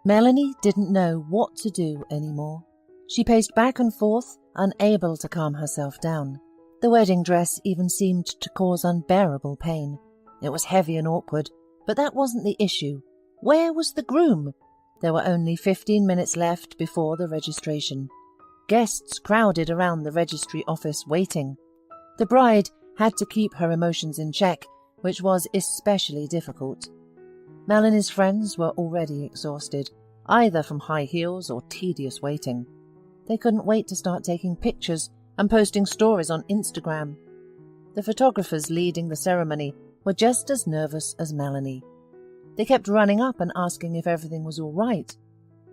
Melanie didn't know what to do anymore. She paced back and forth, unable to calm herself down. The wedding dress even seemed to cause unbearable pain. It was heavy and awkward, but that wasn't the issue. Where was the groom? There were only 15 minutes left before the registration. Guests crowded around the registry office waiting. The bride had to keep her emotions in check, which was especially difficult. Melanie's friends were already exhausted, either from high heels or tedious waiting. They couldn't wait to start taking pictures and posting stories on Instagram. The photographers leading the ceremony were just as nervous as Melanie. They kept running up and asking if everything was all right.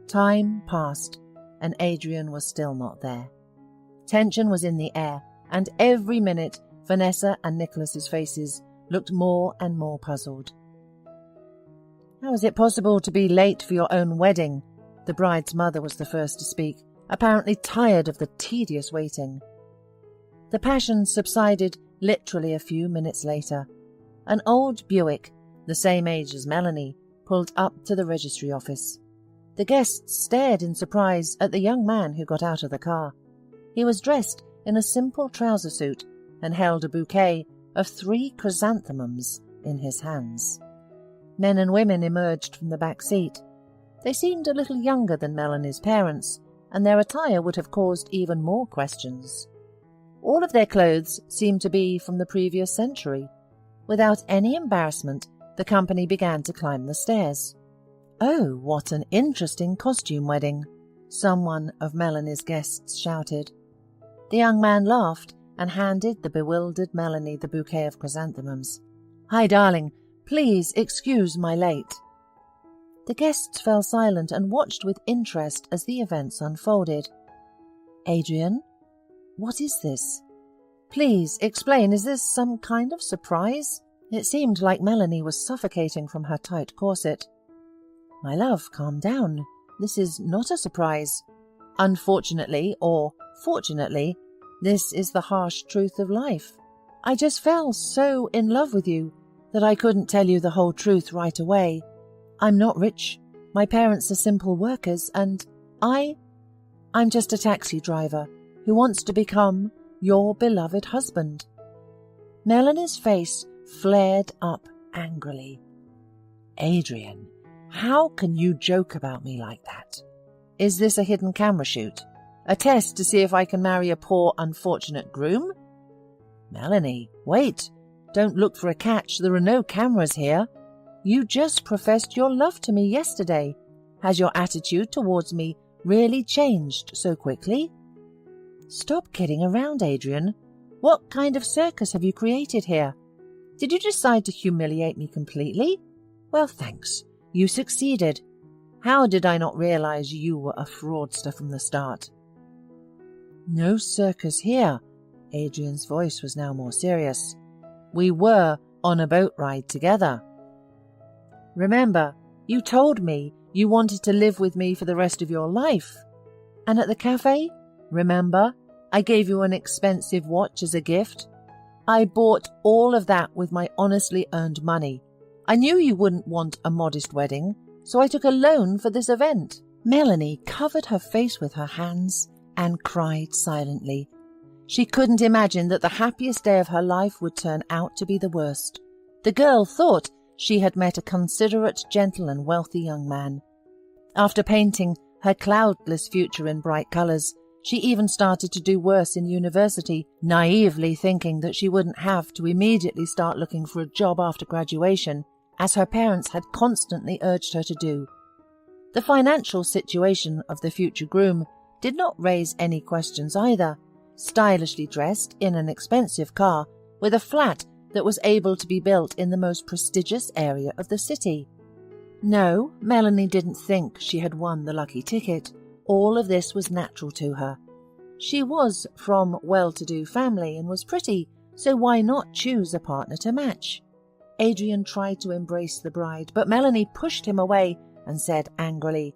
Time passed, and Adrian was still not there. Tension was in the air, and every minute Vanessa and Nicholas's faces looked more and more puzzled. "How is it possible to be late for your own wedding?" The bride's mother was the first to speak, apparently tired of the tedious waiting. The passion subsided literally a few minutes later. An old Buick, the same age as Melanie, pulled up to the registry office. The guests stared in surprise at the young man who got out of the car. He was dressed in a simple trouser suit and held a bouquet of 3 chrysanthemums in his hands. Men and women emerged from the back seat. They seemed a little younger than Melanie's parents, and their attire would have caused even more questions. All of their clothes seemed to be from the previous century. Without any embarrassment, the company began to climb the stairs. "Oh, what an interesting costume wedding," someone of Melanie's guests shouted. The young man laughed and handed the bewildered Melanie the bouquet of chrysanthemums. "Hi, darling. Please excuse my late." The guests fell silent and watched with interest as the events unfolded. "Adrian, what is this? Please explain, is this some kind of surprise?" It seemed like Melanie was suffocating from her tight corset. "My love, calm down. This is not a surprise. Unfortunately, or fortunately, this is the harsh truth of life. I just fell so in love with you that I couldn't tell you the whole truth right away. I'm not rich. My parents are simple workers, and I'm just a taxi driver who wants to become your beloved husband." Melanie's face flared up angrily. "Adrian, how can you joke about me like that? Is this a hidden camera shoot? A test to see if I can marry a poor, unfortunate groom?" "Melanie, wait. Don't look for a catch. There are no cameras here. You just professed your love to me yesterday. Has your attitude towards me really changed so quickly?" "Stop kidding around, Adrian. What kind of circus have you created here? Did you decide to humiliate me completely? Well, thanks. You succeeded. How did I not realize you were a fraudster from the start?" "No circus here." Adrian's voice was now more serious. "We were on a boat ride together. Remember, you told me you wanted to live with me for the rest of your life. And at the cafe, remember, I gave you an expensive watch as a gift? I bought all of that with my honestly earned money. I knew you wouldn't want a modest wedding, so I took a loan for this event." Melanie covered her face with her hands and cried silently. She couldn't imagine that the happiest day of her life would turn out to be the worst. The girl thought she had met a considerate, gentle and wealthy young man. After painting her cloudless future in bright colours, she even started to do worse in university, naively thinking that she wouldn't have to immediately start looking for a job after graduation, as her parents had constantly urged her to do. The financial situation of the future groom did not raise any questions either. Stylishly dressed in an expensive car with a flat that was able to be built in the most prestigious area of the city. No, Melanie didn't think she had won the lucky ticket. All of this was natural to her. She was from well-to-do family and was pretty, so why not choose a partner to match? Adrian tried to embrace the bride, but Melanie pushed him away and said angrily,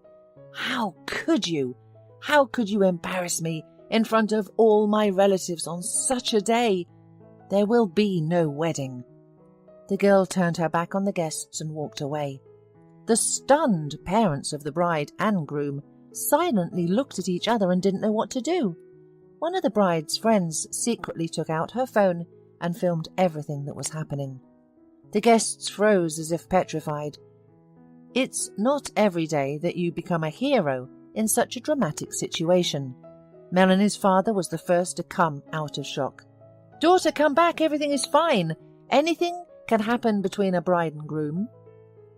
"How could you? How could you embarrass me in front of all my relatives on such a day? There will be no wedding." The girl turned her back on the guests and walked away. The stunned parents of the bride and groom silently looked at each other and didn't know what to do. One of the bride's friends secretly took out her phone and filmed everything that was happening. The guests froze as if petrified. It's not every day that you become a hero in such a dramatic situation. Melanie's father was the first to come out of shock. "Daughter, come back, everything is fine. Anything can happen between a bride and groom."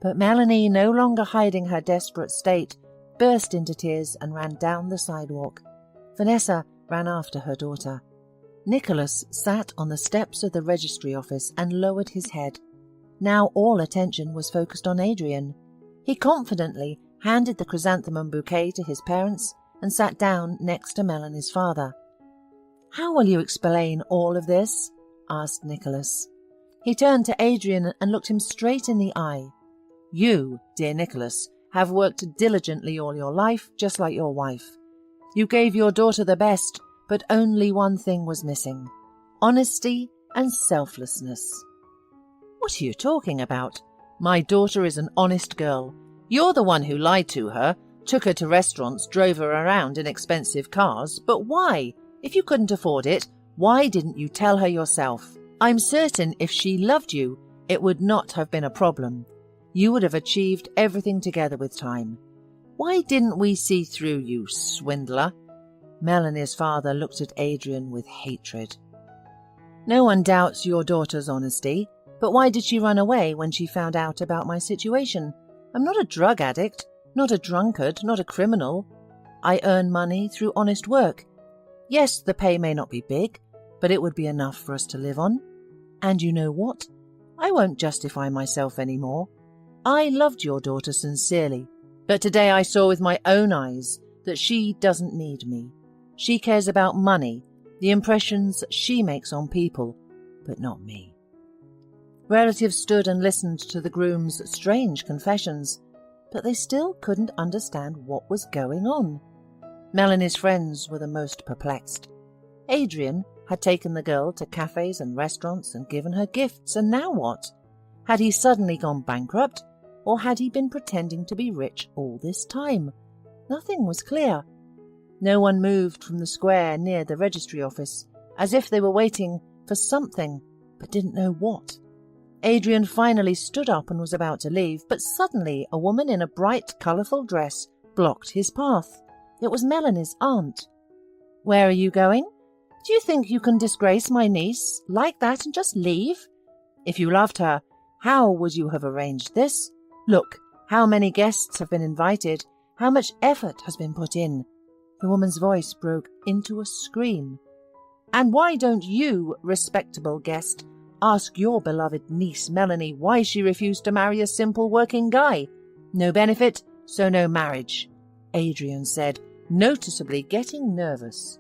But Melanie, no longer hiding her desperate state, burst into tears and ran down the sidewalk. Vanessa ran after her daughter. Nicholas sat on the steps of the registry office and lowered his head. Now all attention was focused on Adrian. He confidently handed the chrysanthemum bouquet to his parents and sat down next to Melanie's father. "How will you explain all of this?" asked Nicholas. He turned to Adrian and looked him straight in the eye. "You, dear Nicholas, have worked diligently all your life, just like your wife. You gave your daughter the best, but only one thing was missing: honesty and selflessness." "What are you talking about? My daughter is an honest girl. You're the one who lied to her, took her to restaurants, drove her around in expensive cars. But why? If you couldn't afford it, why didn't you tell her yourself? I'm certain if she loved you, it would not have been a problem. You would have achieved everything together with time. Why didn't we see through you, swindler?" Melanie's father looked at Adrian with hatred. "No one doubts your daughter's honesty, but why did she run away when she found out about my situation? I'm not a drug addict, not a drunkard, not a criminal. I earn money through honest work. Yes, the pay may not be big, but it would be enough for us to live on. And you know what? I won't justify myself anymore. I loved your daughter sincerely, but today I saw with my own eyes that she doesn't need me. She cares about money, the impressions she makes on people, but not me." Relatives stood and listened to the groom's strange confessions, but they still couldn't understand what was going on. Melanie's friends were the most perplexed. Adrian had taken the girl to cafes and restaurants and given her gifts, and now what? Had he suddenly gone bankrupt, or had he been pretending to be rich all this time? Nothing was clear. No one moved from the square near the registry office, as if they were waiting for something, but didn't know what. Adrian finally stood up and was about to leave, but suddenly a woman in a bright, colourful dress blocked his path. It was Melanie's aunt. "Where are you going? Do you think you can disgrace my niece like that and just leave? If you loved her, how would you have arranged this? Look, how many guests have been invited, how much effort has been put in." The woman's voice broke into a scream. "And why don't you, respectable guest, ask your beloved niece Melanie why she refused to marry a simple working guy? No benefit, so no marriage," Adrian said, noticeably getting nervous.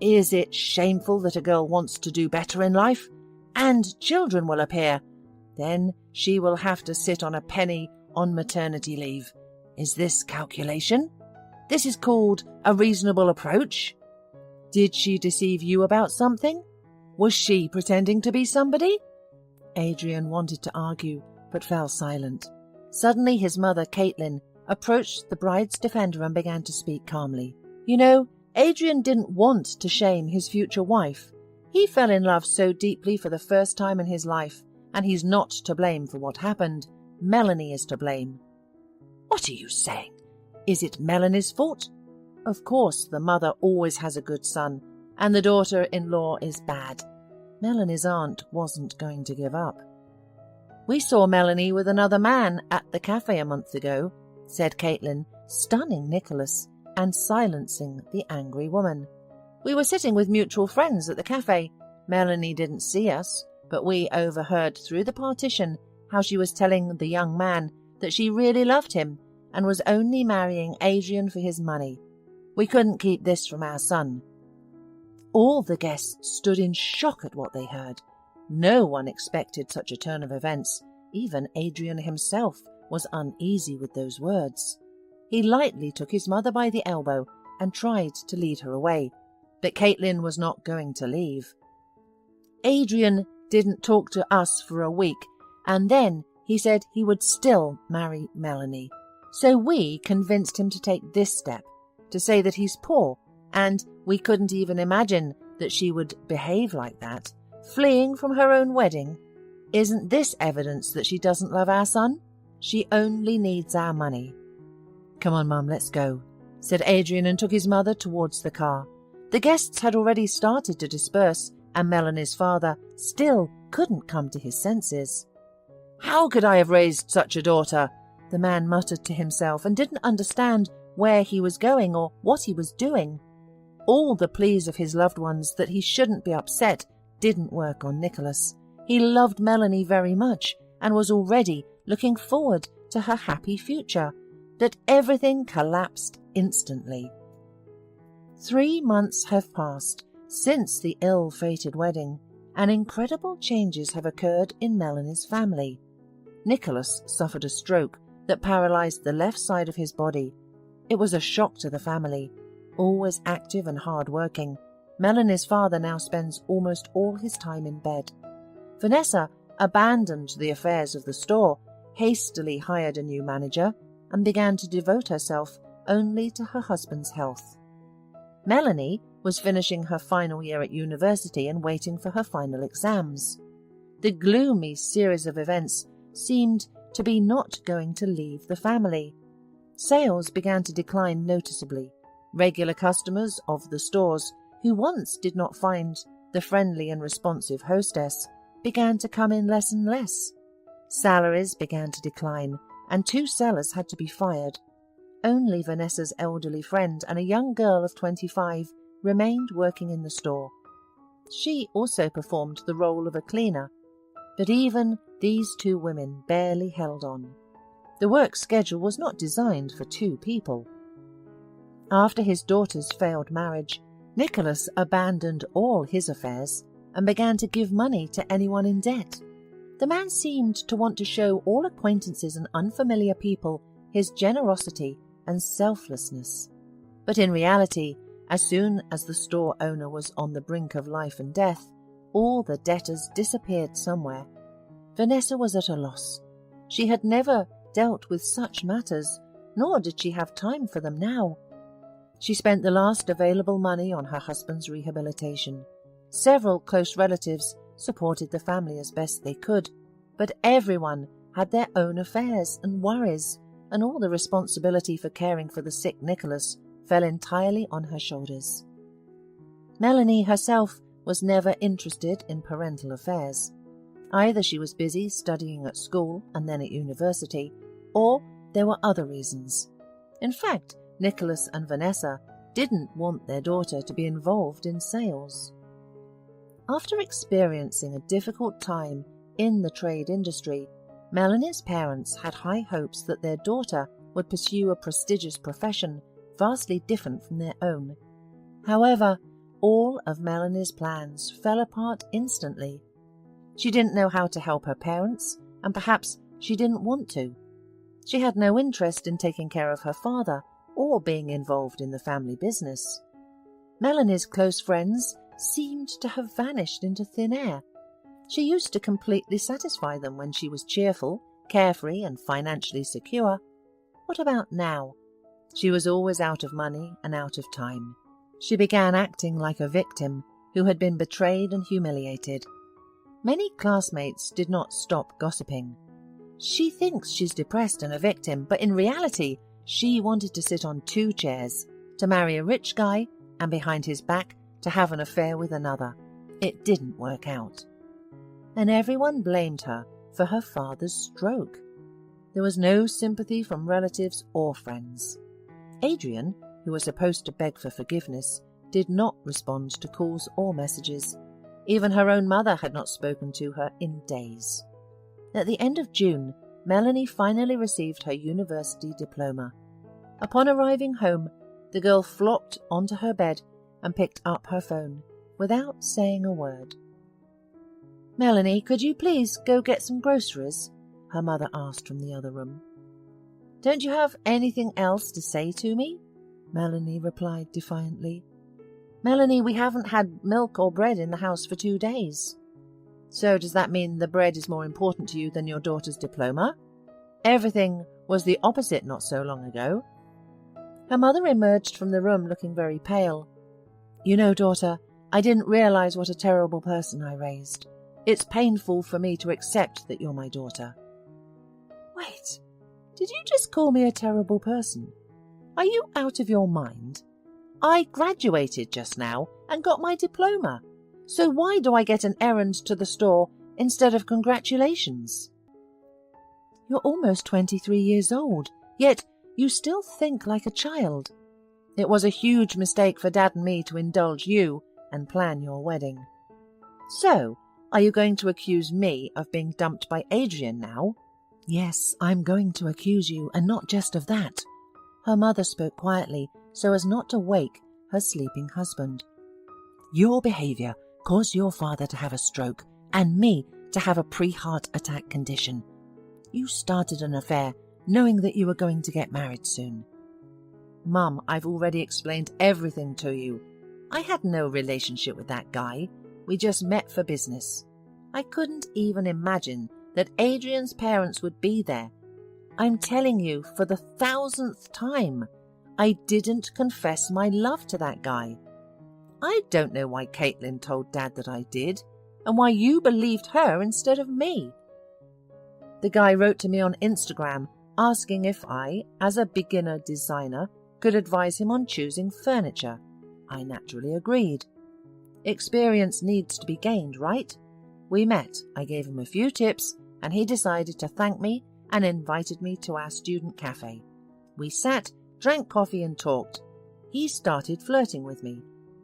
"Is it shameful that a girl wants to do better in life? And children will appear. Then she will have to sit on a penny on maternity leave. Is this calculation? This is called a reasonable approach? Did she deceive you about something? Was she pretending to be somebody?" Adrian wanted to argue, but fell silent. Suddenly his mother, Caitlin, approached the bride's defender and began to speak calmly. "You know, Adrian didn't want to shame his future wife. He fell in love so deeply for the first time in his life, and he's not to blame for what happened. Melanie is to blame." "What are you saying? Is it Melanie's fault?" "Of course, the mother always has a good son, and the daughter-in-law is bad." Melanie's aunt wasn't going to give up. "We saw Melanie with another man at the cafe a month ago," said Caitlin, stunning Nicholas and silencing the angry woman. "We were sitting with mutual friends at the cafe. Melanie didn't see us, but we overheard through the partition how she was telling the young man that she really loved him and was only marrying Adrian for his money. We couldn't keep this from our son." All the guests stood in shock at what they heard. No one expected such a turn of events. Even Adrian himself was uneasy with those words. He lightly took his mother by the elbow and tried to lead her away, but Caitlin was not going to leave. "Adrian didn't talk to us for a week, and then he said he would still marry Melanie. So we convinced him to take this step, to say that he's poor, and we couldn't even imagine that she would behave like that, fleeing from her own wedding. Isn't this evidence that she doesn't love our son? She only needs our money. Come on, Mum, let's go, said Adrian and took his mother towards the car. The guests had already started to disperse, and Melanie's father still couldn't come to his senses. How could I have raised such a daughter? The man muttered to himself and didn't understand where he was going or what he was doing. All the pleas of his loved ones that he shouldn't be upset didn't work on Nicholas. He loved Melanie very much and was already looking forward to her happy future, but everything collapsed instantly. 3 months have passed since the ill-fated wedding, and incredible changes have occurred in Melanie's family. Nicholas suffered a stroke that paralyzed the left side of his body. It was a shock to the family. Always active and hard-working, Melanie's father now spends almost all his time in bed. Vanessa abandoned the affairs of the store, hastily hired a new manager, and began to devote herself only to her husband's health. Melanie was finishing her final year at university and waiting for her final exams. The gloomy series of events seemed to be not going to leave the family. Sales began to decline noticeably. Regular customers of the stores, who once did not find the friendly and responsive hostess, began to come in less and less. Salaries began to decline, and 2 sellers had to be fired. Only Vanessa's elderly friend and a young girl of 25 remained working in the store. She also performed the role of a cleaner, but even these 2 women barely held on. The work schedule was not designed for 2 people. After his daughter's failed marriage, Nicholas abandoned all his affairs and began to give money to anyone in debt. The man seemed to want to show all acquaintances and unfamiliar people his generosity and selflessness. But in reality, as soon as the store owner was on the brink of life and death, all the debtors disappeared somewhere. Vanessa was at a loss. She had never dealt with such matters, nor did she have time for them now. She spent the last available money on her husband's rehabilitation. Several close relatives supported the family as best they could, but everyone had their own affairs and worries, and all the responsibility for caring for the sick Nicholas fell entirely on her shoulders. Melanie herself was never interested in parental affairs. Either she was busy studying at school and then at university, or there were other reasons. In fact, Nicholas and Vanessa didn't want their daughter to be involved in sales. After experiencing a difficult time in the trade industry, Melanie's parents had high hopes that their daughter would pursue a prestigious profession vastly different from their own. However, all of Melanie's plans fell apart instantly. She didn't know how to help her parents, and perhaps she didn't want to. She had no interest in taking care of her father or being involved in the family business. Melanie's close friends seemed to have vanished into thin air. She used to completely satisfy them when she was cheerful, carefree, and financially secure. What about now? She was always out of money and out of time. She began acting like a victim who had been betrayed and humiliated. Many classmates did not stop gossiping. She thinks she's depressed and a victim, but in reality, she wanted to sit on 2 chairs, to marry a rich guy, and behind his back to have an affair with another. It didn't work out. And everyone blamed her for her father's stroke. There was no sympathy from relatives or friends. Adrian, who was supposed to beg for forgiveness, did not respond to calls or messages. Even her own mother had not spoken to her in days. At the end of June, Melanie finally received her university diploma. Upon arriving home, the girl flopped onto her bed and picked up her phone, without saying a word. "Melanie, could you please go get some groceries?" her mother asked from the other room. "Don't you have anything else to say to me?" Melanie replied defiantly. "Melanie, we haven't had milk or bread in the house for 2 days." So does that mean the bread is more important to you than your daughter's diploma? Everything was the opposite not so long ago. Her mother emerged from the room looking very pale. You know, daughter, I didn't realize what a terrible person I raised. It's painful for me to accept that you're my daughter. Wait, did you just call me a terrible person? Are you out of your mind? I graduated just now and got my diploma. So why do I get an errand to the store instead of congratulations? You're almost 23 years old, yet you still think like a child. It was a huge mistake for Dad and me to indulge you and plan your wedding. So, are you going to accuse me of being dumped by Adrian now? Yes, I'm going to accuse you, and not just of that. Her mother spoke quietly so as not to wake her sleeping husband. Your behaviour caused your father to have a stroke and me to have a pre-heart attack condition. You started an affair knowing that you were going to get married soon. Mum, I've already explained everything to you. I had no relationship with that guy. We just met for business. I couldn't even imagine that Adrian's parents would be there. I'm telling you for the 1000th time, I didn't confess my love to that guy. I don't know why Caitlin told Dad that I did, and why you believed her instead of me. The guy wrote to me on Instagram asking if I, as a beginner designer, could advise him on choosing furniture. I naturally agreed. Experience needs to be gained, right? We met, I gave him a few tips, and he decided to thank me and invited me to our student cafe. We sat, drank coffee and talked. He started flirting with me.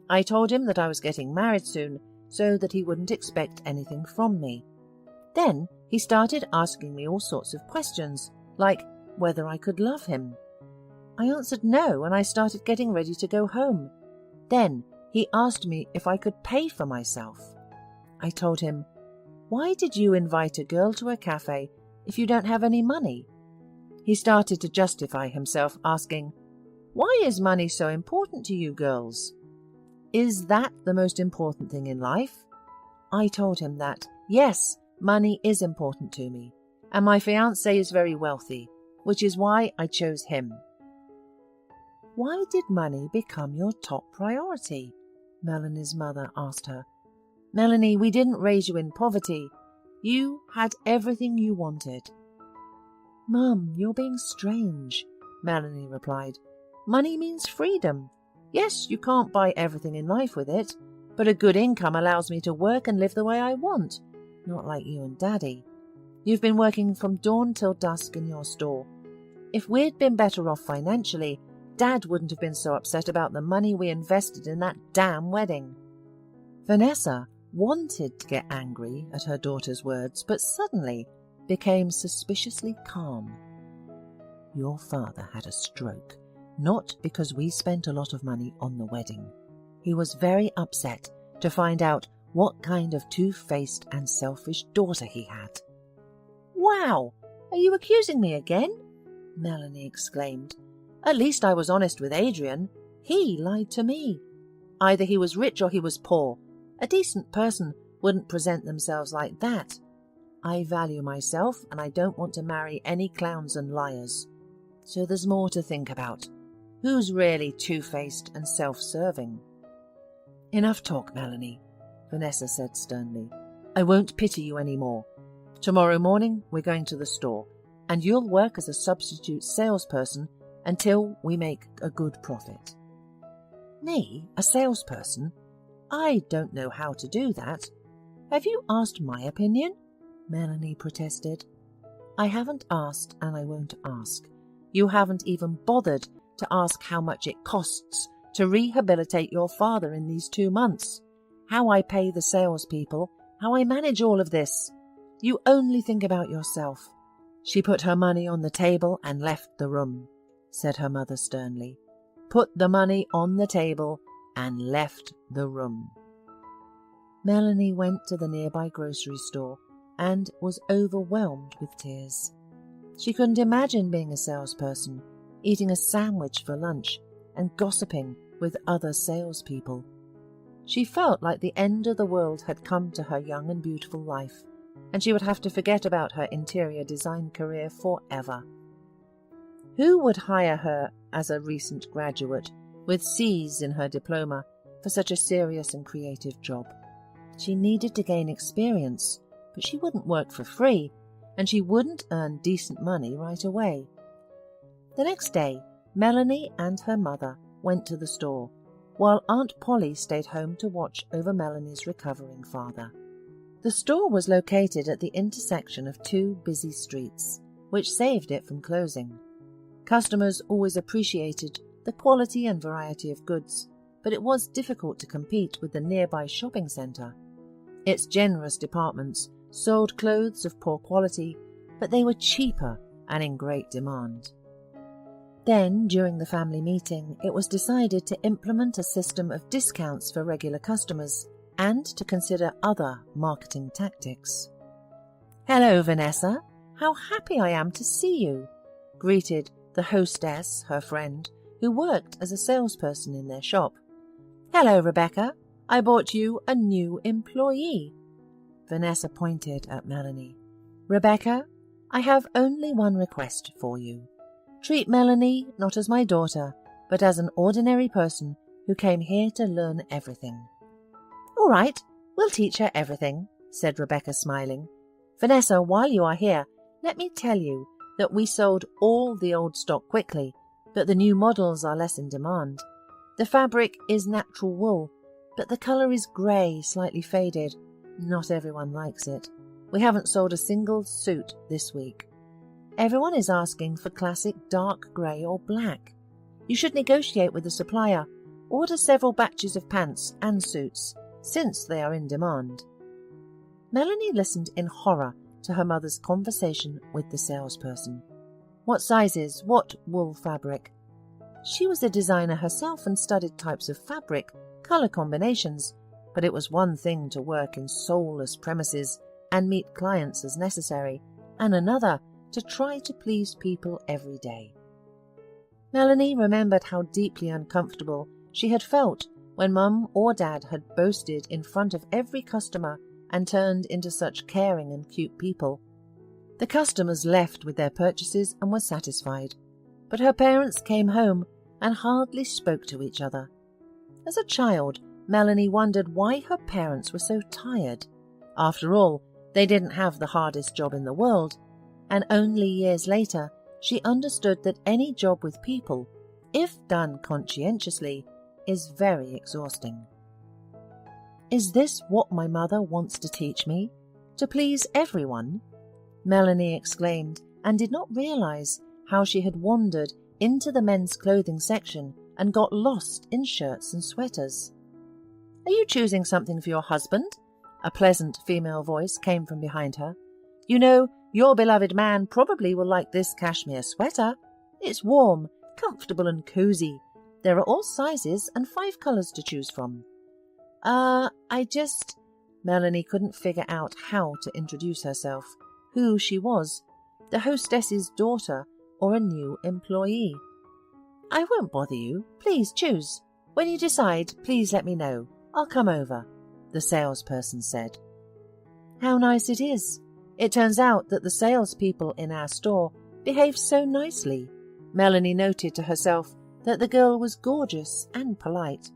I told him that I was getting married soon, so that he wouldn't expect anything from me. Then he started asking me all sorts of questions, like whether I could love him. I answered no, and I started getting ready to go home. Then he asked me if I could pay for myself. I told him, "Why did you invite a girl to a cafe if you don't have any money?" He started to justify himself, asking, "Why is money so important to you girls? Is that the most important thing in life?" I told him that, yes, money is important to me, and my fiancé is very wealthy, which is why I chose him. Why did money become your top priority? Melanie's mother asked her. Melanie, we didn't raise you in poverty. You had everything you wanted. Mum, you're being strange, Melanie replied. Money means freedom. Yes, you can't buy everything in life with it, but a good income allows me to work and live the way I want, not like you and Daddy. You've been working from dawn till dusk in your store. If we'd been better off financially, Dad wouldn't have been so upset about the money we invested in that damn wedding. Vanessa wanted to get angry at her daughter's words, but suddenly became suspiciously calm. Your father had a stroke, not because we spent a lot of money on the wedding. He was very upset to find out what kind of two-faced and selfish daughter he had. Wow! Are you accusing me again? Melanie exclaimed. At least I was honest with Adrian. He lied to me. Either he was rich or he was poor. A decent person wouldn't present themselves like that. I value myself and I don't want to marry any clowns and liars. So there's more to think about. Who's really two-faced and self-serving? Enough talk, Melanie, Vanessa said sternly. I won't pity you any more. Tomorrow morning we're going to the store, and you'll work as a substitute salesperson until we make a good profit. Me, a salesperson? I don't know how to do that. Have you asked my opinion? Melanie protested. I haven't asked and I won't ask. You haven't even bothered to ask how much it costs to rehabilitate your father in these 2 months, how I pay the salespeople, how I manage all of this. You only think about yourself. She put her money on the table and left the room, said her mother sternly. Put the money on the table and left the room. Melanie went to the nearby grocery store and was overwhelmed with tears. She couldn't imagine being a salesperson, eating a sandwich for lunch and gossiping with other salespeople. She felt like the end of the world had come to her young and beautiful life, and she would have to forget about her interior design career forever. Who would hire her as a recent graduate with C's in her diploma for such a serious and creative job? She needed to gain experience, but she wouldn't work for free, and she wouldn't earn decent money right away. The next day, Melanie and her mother went to the store, while Aunt Polly stayed home to watch over Melanie's recovering father. The store was located at the intersection of two busy streets, which saved it from closing. Customers always appreciated the quality and variety of goods, but it was difficult to compete with the nearby shopping centre. Its generous departments sold clothes of poor quality, but they were cheaper and in great demand. Then, during the family meeting, it was decided to implement a system of discounts for regular customers and to consider other marketing tactics. "Hello, Vanessa. How happy I am to see you," greeted the hostess, her friend, who worked as a salesperson in their shop. "Hello, Rebecca. I bought you a new employee." Vanessa pointed at Melanie. "Rebecca, I have only one request for you. Treat Melanie not as my daughter, but as an ordinary person who came here to learn everything." "All right, we'll teach her everything," said Rebecca, smiling. "Vanessa, while you are here, let me tell you that we sold all the old stock quickly, but the new models are less in demand. The fabric is natural wool, but the colour is grey, slightly faded. Not everyone likes it. We haven't sold a single suit this week. Everyone is asking for classic dark grey or black. You should negotiate with the supplier. Order several batches of pants and suits, since they are in demand." Melanie listened in horror to her mother's conversation with the salesperson. What sizes? What wool fabric? She was a designer herself and studied types of fabric, colour combinations, but it was one thing to work in soulless premises and meet clients as necessary, and another to try to please people every day. Melanie remembered how deeply uncomfortable she had felt when Mum or Dad had boasted in front of every customer and turned into such caring and cute people. The customers left with their purchases and were satisfied, but her parents came home and hardly spoke to each other. As a child, Melanie wondered why her parents were so tired. After all, they didn't have the hardest job in the world, and only years later she understood that any job with people, if done conscientiously, is very exhausting. "Is this what my mother wants to teach me? To please everyone?" Melanie exclaimed, and did not realize how she had wandered into the men's clothing section and got lost in shirts and sweaters. "Are you choosing something for your husband?" A pleasant female voice came from behind her. "You know, your beloved man probably will like this cashmere sweater. It's warm, comfortable and cozy. There are all sizes and 5 colours to choose from." Melanie couldn't figure out how to introduce herself, who she was, the hostess's daughter or a new employee. "I won't bother you. Please choose. When you decide, please let me know. I'll come over," the salesperson said. "How nice it is. It turns out that the salespeople in our store behave so nicely." Melanie noted to herself that the girl was gorgeous and polite.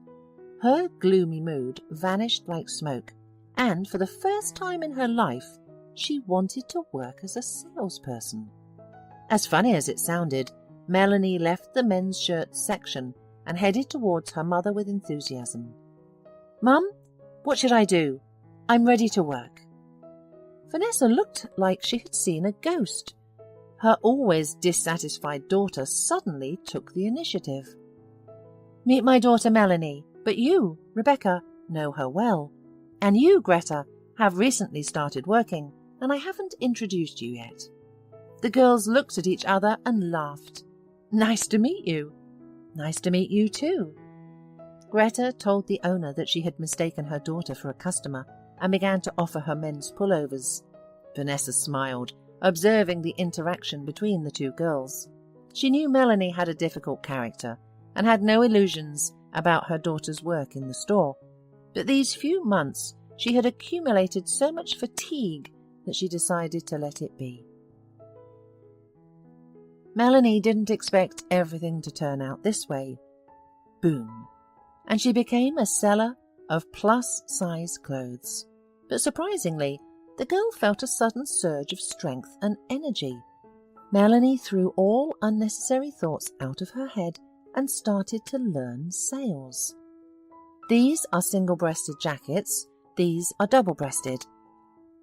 Her gloomy mood vanished like smoke, and for the first time in her life, she wanted to work as a salesperson. As funny as it sounded, Melanie left the men's shirts section and headed towards her mother with enthusiasm. "Mum, what should I do? I'm ready to work." Vanessa looked like she had seen a ghost. Her always dissatisfied daughter suddenly took the initiative. "Meet my daughter Melanie, but you, Rebecca, know her well. And you, Greta, have recently started working, and I haven't introduced you yet." The girls looked at each other and laughed. "Nice to meet you." "Nice to meet you too." Greta told the owner that she had mistaken her daughter for a customer and began to offer her men's pullovers. Vanessa smiled, observing the interaction between the two girls. She knew Melanie had a difficult character and had no illusions about her daughter's work in the store. But these few months she had accumulated so much fatigue that she decided to let it be. Melanie didn't expect everything to turn out this way. Boom. And she became a seller of plus-size clothes. But surprisingly, the girl felt a sudden surge of strength and energy. Melanie threw all unnecessary thoughts out of her head and started to learn sales. These are single-breasted jackets. These are double-breasted.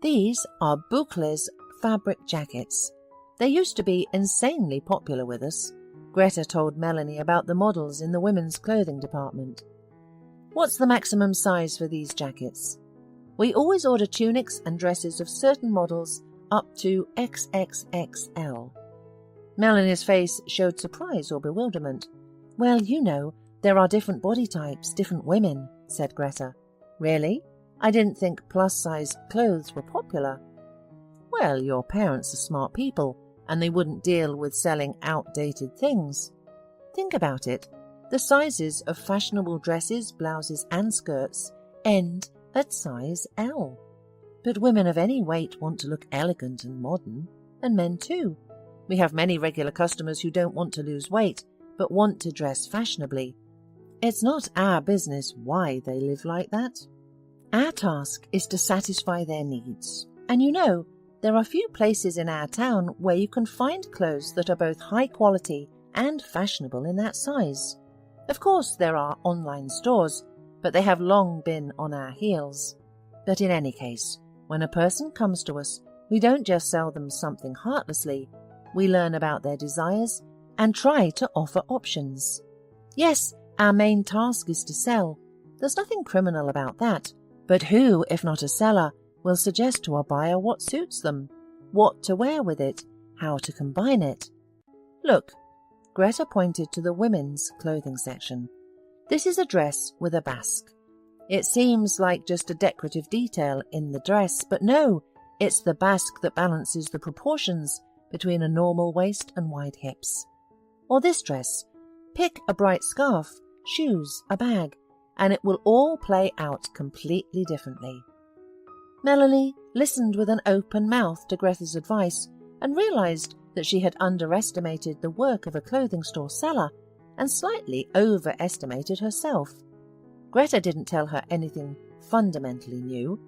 These are Boucles fabric jackets. They used to be insanely popular with us. Greta told Melanie about the models in the women's clothing department. What's the maximum size for these jackets? We always order tunics and dresses of certain models up to XXXL. Melanie's face showed surprise or bewilderment. Well, you know, there are different body types, different women, said Greta. Really? I didn't think plus-size clothes were popular. Well, your parents are smart people, and they wouldn't deal with selling outdated things. Think about it. The sizes of fashionable dresses, blouses and skirts end at size L. But women of any weight want to look elegant and modern, and men too. We have many regular customers who don't want to lose weight, but want to dress fashionably. It's not our business why they live like that. Our task is to satisfy their needs. And you know, there are few places in our town where you can find clothes that are both high quality and fashionable in that size. Of course, there are online stores, but they have long been on our heels. But in any case, when a person comes to us, we don't just sell them something heartlessly. We learn about their desires and try to offer options. Yes, our main task is to sell. There's nothing criminal about that. But who, if not a seller, will suggest to a buyer what suits them, what to wear with it, how to combine it? Look, Greta pointed to the women's clothing section. This is a dress with a basque. It seems like just a decorative detail in the dress, but no, it's the basque that balances the proportions between a normal waist and wide hips. Or this dress. Pick a bright scarf, shoes, a bag, and it will all play out completely differently. Melanie listened with an open mouth to Greta's advice and realized that she had underestimated the work of a clothing store seller and slightly overestimated herself. Greta didn't tell her anything fundamentally new.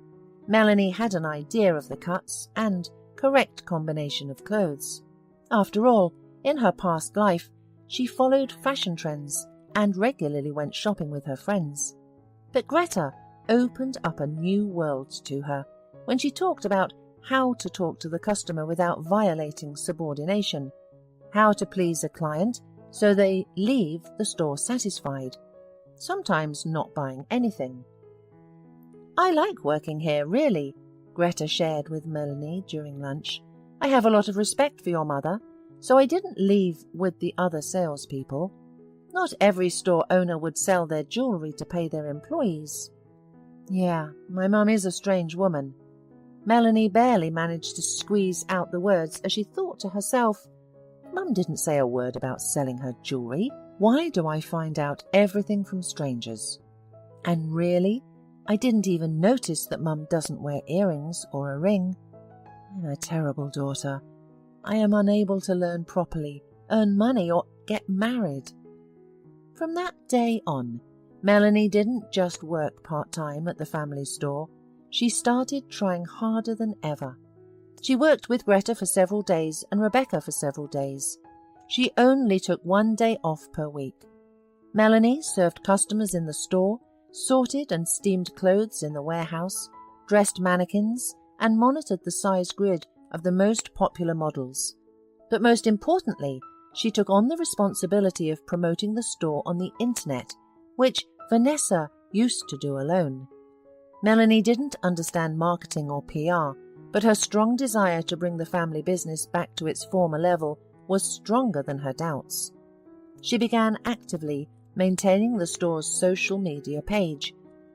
Melanie had an idea of the cuts and correct combination of clothes. After all, in her past life, she followed fashion trends and regularly went shopping with her friends. But Greta opened up a new world to her when she talked about how to talk to the customer without violating subordination, how to please a client so they leave the store satisfied, sometimes not buying anything. I like working here, really, Greta shared with Melanie during lunch. I have a lot of respect for your mother, so I didn't leave with the other salespeople. Not every store owner would sell their jewelry to pay their employees. Yeah, my mum is a strange woman. Melanie barely managed to squeeze out the words as she thought to herself, Mum didn't say a word about selling her jewelry. Why do I find out everything from strangers? And really, I didn't even notice that Mum doesn't wear earrings or a ring. I'm a terrible daughter. I am unable to learn properly, earn money, or get married. From that day on, Melanie didn't just work part-time at the family store. She started trying harder than ever. She worked with Greta for several days and Rebecca for several days. She only took 1 day off per week. Melanie served customers in the store, sorted and steamed clothes in the warehouse, dressed mannequins, and monitored the size grid of the most popular models. But most importantly, she took on the responsibility of promoting the store on the internet, which Vanessa used to do alone. Melanie didn't understand marketing or PR, but her strong desire to bring the family business back to its former level was stronger than her doubts. She began actively maintaining the store's social media page,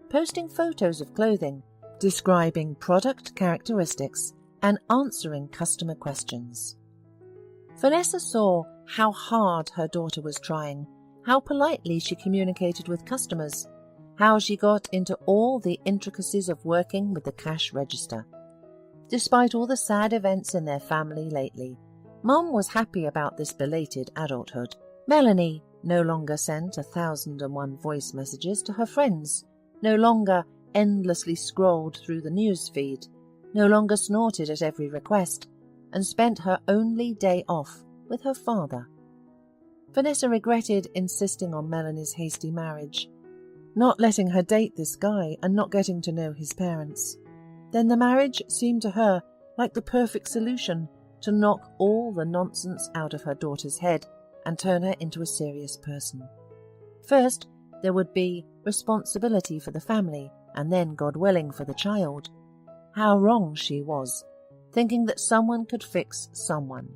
posting photos of clothing, describing product characteristics, and answering customer questions. Vanessa saw how hard her daughter was trying, how politely she communicated with customers, how she got into all the intricacies of working with the cash register. Despite all the sad events in their family lately, Mum was happy about this belated adulthood. Melanie no longer sent 1,001 voice messages to her friends, no longer endlessly scrolled through the news feed, no longer snorted at every request, and spent her only day off with her father. Vanessa regretted insisting on Melanie's hasty marriage, not letting her date this guy and not getting to know his parents. Then the marriage seemed to her like the perfect solution to knock all the nonsense out of her daughter's head and turn her into a serious person. First, there would be responsibility for the family, and then, God willing, for the child. How wrong she was, thinking that someone could fix someone.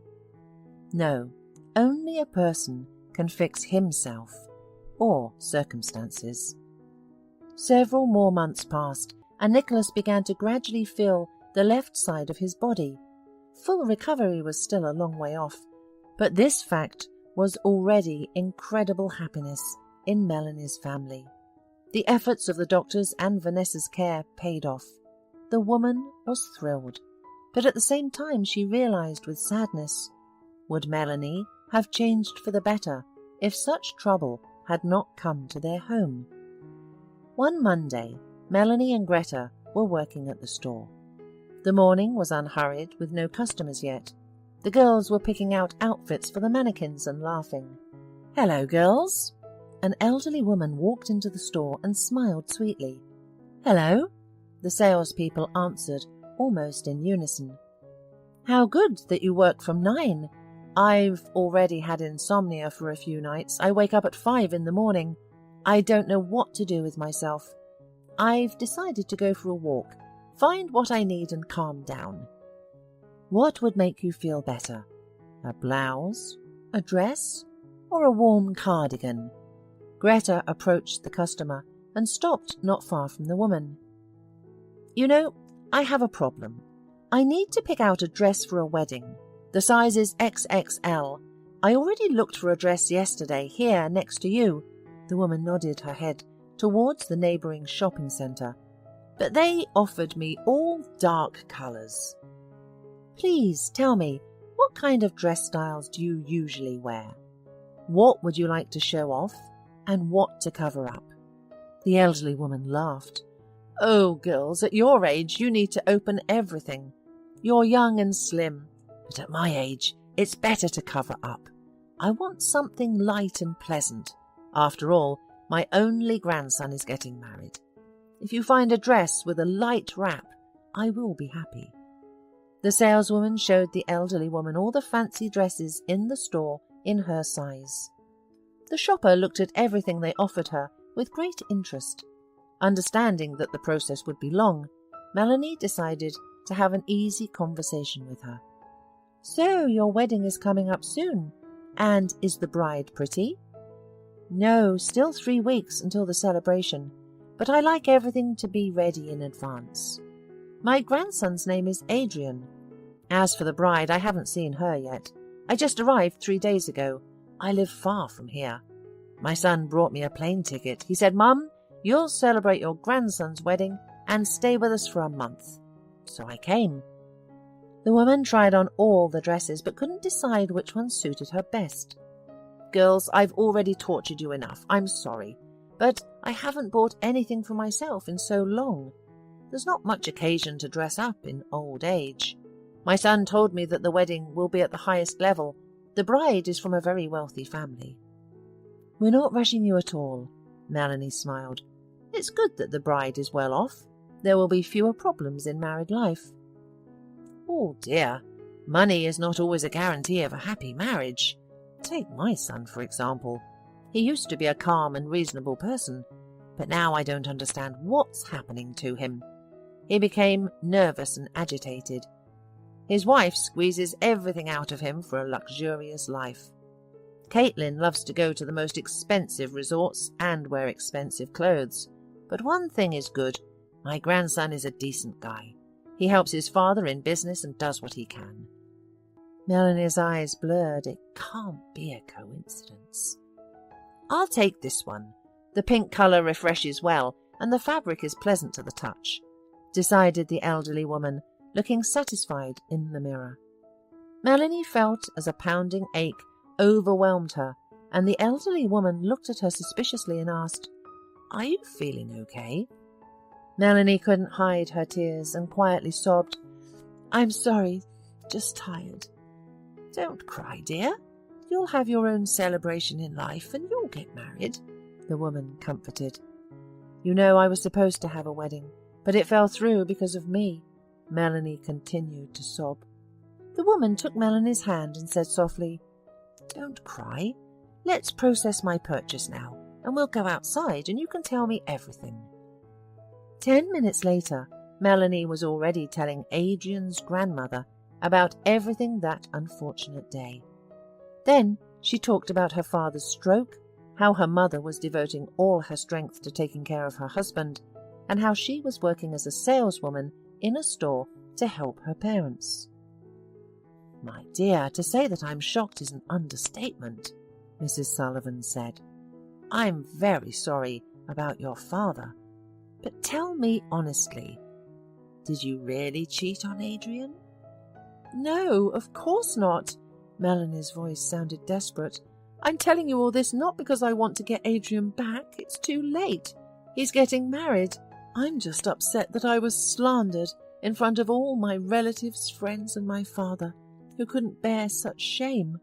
No, only a person can fix himself, or circumstances. Several more months passed, and Nicholas began to gradually feel the left side of his body. Full recovery was still a long way off, but this fact was already incredible happiness in Melanie's family. The efforts of the doctors and Vanessa's care paid off. The woman was thrilled, but at the same time she realized with sadness, would Melanie have changed for the better if such trouble had not come to their home? One Monday, Melanie and Greta were working at the store. The morning was unhurried, with no customers yet. The girls were picking out outfits for the mannequins and laughing. "Hello, girls." An elderly woman walked into the store and smiled sweetly. "Hello," the salespeople answered, almost in unison. "How good that you work from 9. I've already had insomnia for a few nights. I wake up at 5 in the morning. I don't know what to do with myself. I've decided to go for a walk, find what I need and calm down." "What would make you feel better? A blouse, a dress, or a warm cardigan?" Greta approached the customer and stopped not far from the woman. "You know, I have a problem. I need to pick out a dress for a wedding. The size is XXL. I already looked for a dress yesterday, here next to you." The woman nodded her head towards the neighbouring shopping centre. "But they offered me all dark colours." "Please tell me, what kind of dress styles do you usually wear? What would you like to show off, and what to cover up?" The elderly woman laughed. "Oh, girls, at your age you need to open everything. You're young and slim, but at my age it's better to cover up. I want something light and pleasant. After all, my only grandson is getting married. If you find a dress with a light wrap, I will be happy." The saleswoman showed the elderly woman all the fancy dresses in the store in her size. The shopper looked at everything they offered her with great interest. Understanding that the process would be long, Melanie decided to have an easy conversation with her. "So your wedding is coming up soon, and is the bride pretty?" "No, still 3 weeks until the celebration, but I like everything to be ready in advance. My grandson's name is Adrian. As for the bride, I haven't seen her yet. I just arrived 3 days ago. I live far from here. My son brought me a plane ticket. He said, 'Mum, you'll celebrate your grandson's wedding and stay with us for a month.' So I came." The woman tried on all the dresses but couldn't decide which one suited her best. "Girls, I've already tortured you enough. I'm sorry, but I haven't bought anything for myself in so long. There's not much occasion to dress up in old age. My son told me that the wedding will be at the highest level. The bride is from a very wealthy family." "We're not rushing you at all," Melanie smiled. "It's good that the bride is well off. There will be fewer problems in married life." "Oh dear, money is not always a guarantee of a happy marriage. Take my son, for example. He used to be a calm and reasonable person, but now I don't understand what's happening to him. He became nervous and agitated. His wife squeezes everything out of him for a luxurious life. Caitlin loves to go to the most expensive resorts and wear expensive clothes. But one thing is good. My grandson is a decent guy. He helps his father in business and does what he can." Melanie's eyes blurred. It can't be a coincidence. "I'll take this one. The pink colour refreshes well, and the fabric is pleasant to the touch," decided the elderly woman, looking satisfied in the mirror. Melanie felt as a pounding ache overwhelmed her, and the elderly woman looked at her suspiciously and asked, "Are you feeling okay?" Melanie couldn't hide her tears and quietly sobbed, "I'm sorry, just tired." "Don't cry, dear. You'll have your own celebration in life and you'll get married," the woman comforted. "You know, I was supposed to have a wedding, but it fell through because of me," Melanie continued to sob. The woman took Melanie's hand and said softly, "Don't cry. Let's process my purchase now, and we'll go outside and you can tell me everything." 10 minutes later, Melanie was already telling Adrian's grandmother about everything that unfortunate day. Then she talked about her father's stroke, how her mother was devoting all her strength to taking care of her husband, and how she was working as a saleswoman in a store to help her parents. "My dear, to say that I'm shocked is an understatement," Mrs. Sullivan said. "I'm very sorry about your father. But tell me honestly, did you really cheat on Adrian?" "No, of course not." Melanie's voice sounded desperate. "I'm telling you all this not because I want to get Adrian back. It's too late. He's getting married. I'm just upset that I was slandered in front of all my relatives, friends, and my father, who couldn't bear such shame.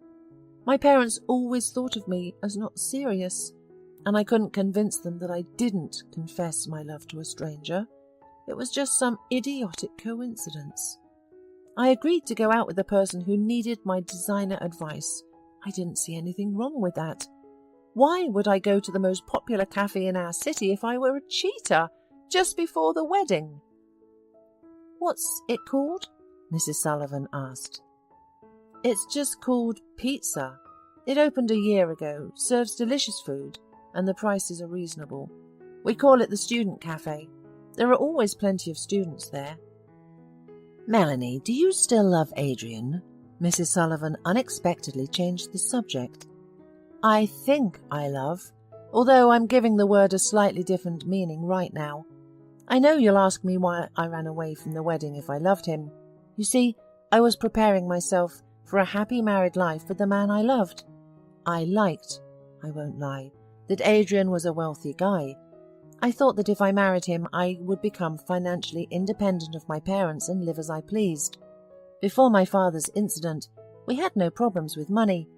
My parents always thought of me as not serious, and I couldn't convince them that I didn't confess my love to a stranger. It was just some idiotic coincidence. I agreed to go out with a person who needed my designer advice. I didn't see anything wrong with that. Why would I go to the most popular cafe in our city if I were a cheater just before the wedding?" "What's it called?" Mrs. Sullivan asked. "It's just called Pizza. It opened a year ago, serves delicious food, and the prices are reasonable. We call it the Student Cafe. There are always plenty of students there." "Melanie, do you still love Adrian?" Mrs. Sullivan unexpectedly changed the subject. "I think I love, although I'm giving the word a slightly different meaning right now. I know you'll ask me why I ran away from the wedding if I loved him. You see, I was preparing myself for a happy married life with the man I loved. I liked, I won't lie, that Adrian was a wealthy guy. I thought that if I married him, I would become financially independent of my parents and live as I pleased. Before my father's incident, we had no problems with money,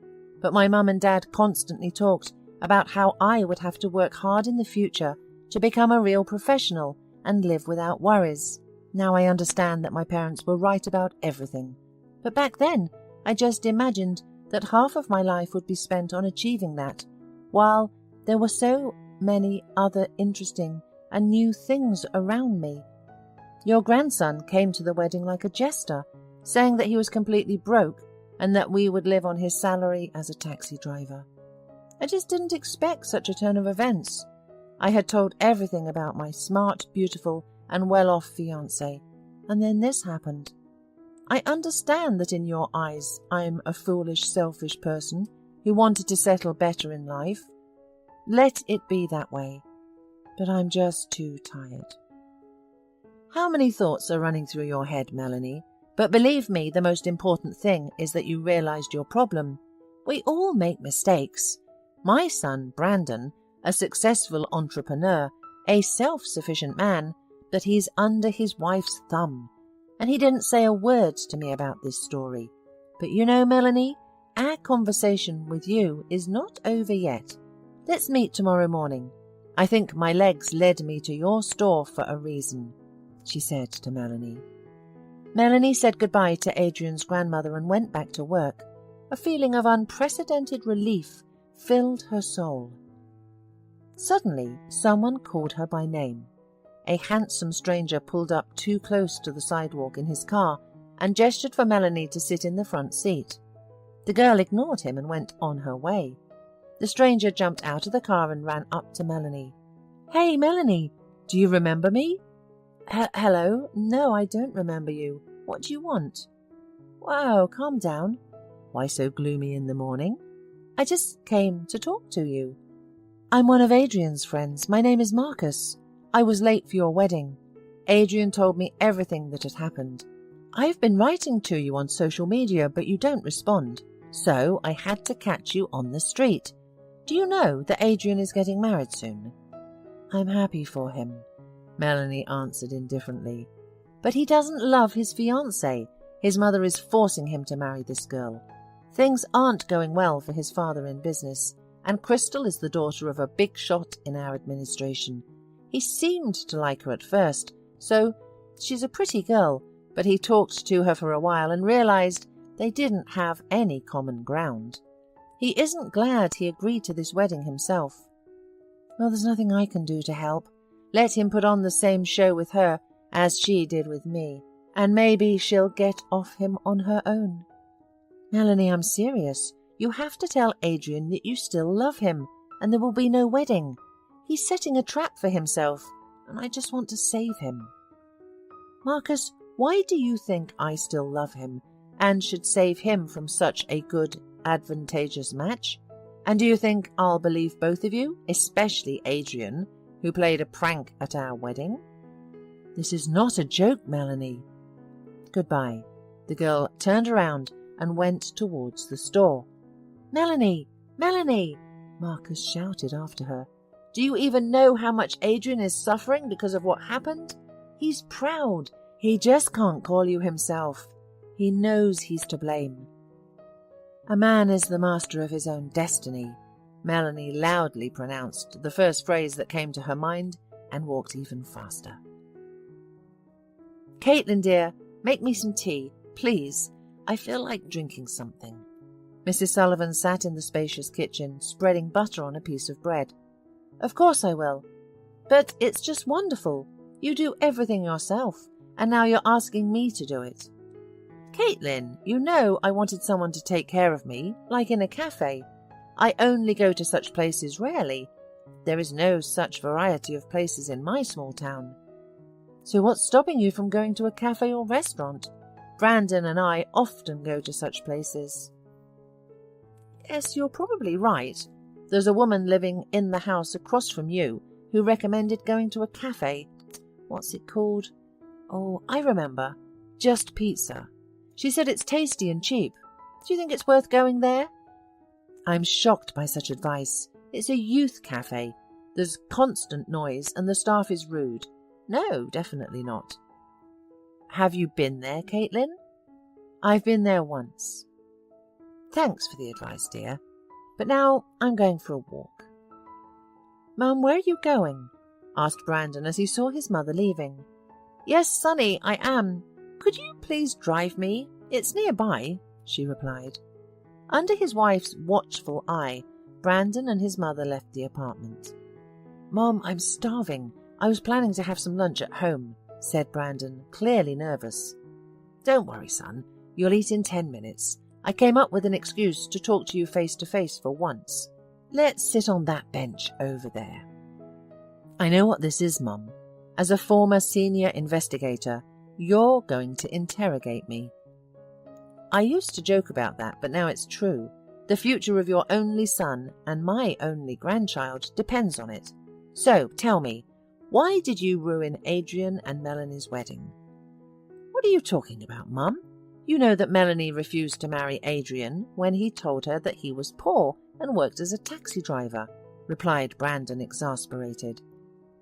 but my mum and dad constantly talked about how I would have to work hard in the future to become a real professional and live without worries. Now I understand that my parents were right about everything. But back then, I just imagined that half of my life would be spent on achieving that, while there were so many other interesting and new things around me. Your grandson came to the wedding like a jester, saying that he was completely broke and that we would live on his salary as a taxi driver. I just didn't expect such a turn of events. I had told everything about my smart, beautiful, and well-off fiancé, and then this happened. I understand that in your eyes I'm a foolish, selfish person who wanted to settle better in life. Let it be that way. But I'm just too tired." "How many thoughts are running through your head, Melanie? But believe me, the most important thing is that you realized your problem. We all make mistakes. My son, Brandon, a successful entrepreneur, a self-sufficient man, but he's under his wife's thumb. And he didn't say a word to me about this story. But you know, Melanie, our conversation with you is not over yet. Let's meet tomorrow morning. I think my legs led me to your store for a reason," she said to Melanie. Melanie said goodbye to Adrian's grandmother and went back to work. A feeling of unprecedented relief filled her soul. Suddenly, someone called her by name. A handsome stranger pulled up too close to the sidewalk in his car and gestured for Melanie to sit in the front seat. The girl ignored him and went on her way. The stranger jumped out of the car and ran up to Melanie. "Hey, Melanie, do you remember me?" Hello? No, I don't remember you. What do you want?" "Whoa, calm down. Why so gloomy in the morning? I just came to talk to you." I'm one of Adrian's friends. My name is Marcus. I was late for your wedding. Adrian told me everything that had happened. I've been writing to you on social media, but you don't respond, so I had to catch you on the street. Do you know that Adrian is getting married soon? I'm happy for him, Melanie answered indifferently. But he doesn't love his fiancée. His mother is forcing him to marry this girl. Things aren't going well for his father in business, and Crystal is the daughter of a big shot in our administration. He seemed to like her at first, so she's a pretty girl, but he talked to her for a while and realized they didn't have any common ground. He isn't glad he agreed to this wedding himself. Well, there's nothing I can do to help. Let him put on the same show with her as she did with me, and maybe she'll get off him on her own. Melanie, I'm serious. You have to tell Adrian that you still love him, and there will be no wedding. He's setting a trap for himself, and I just want to save him. Marcus, why do you think I still love him, and should save him from such a good, advantageous match? And do you think I'll believe both of you, especially Adrian, who played a prank at our wedding? This is not a joke, Melanie. Goodbye. The girl turned around and went towards the store. Melanie! Melanie! Marcus shouted after her. Do you even know how much Adrian is suffering because of what happened? He's proud. He just can't call you himself. He knows he's to blame. A man is the master of his own destiny, Melanie loudly pronounced the first phrase that came to her mind and walked even faster. Caitlin, dear, make me some tea, please. I feel like drinking something. Mrs. Sullivan sat in the spacious kitchen, spreading butter on a piece of bread. Of course I will. But it's just wonderful. You do everything yourself, and now you're asking me to do it. Caitlin, you know I wanted someone to take care of me, like in a cafe. I only go to such places rarely. There is no such variety of places in my small town. So what's stopping you from going to a cafe or restaurant? Brandon and I often go to such places. Yes, you're probably right. There's a woman living in the house across from you who recommended going to a cafe. What's it called? Oh, I remember. Just Pizza. She said it's tasty and cheap. Do you think it's worth going there? I'm shocked by such advice. It's a youth cafe. There's constant noise and the staff is rude. No, definitely not. Have you been there, Caitlin? I've been there once. Thanks for the advice, dear. But now I'm going for a walk. Mum, where are you going? Asked Brandon as he saw his mother leaving. Yes, Sonny, I am. Could you please drive me? It's nearby, she replied. Under his wife's watchful eye, Brandon and his mother left the apartment. Mom, I'm starving. I was planning to have some lunch at home, said Brandon, clearly nervous. Don't worry, son. You'll eat in 10 minutes. I came up with an excuse to talk to you face to face for once. Let's sit on that bench over there. I know what this is, Mum. As a former senior investigator, you're going to interrogate me. I used to joke about that, but now it's true. The future of your only son and my only grandchild depends on it. So, tell me, why did you ruin Adrian and Melanie's wedding? What are you talking about, Mum? You know that Melanie refused to marry Adrian when he told her that he was poor and worked as a taxi driver, replied Brandon, exasperated.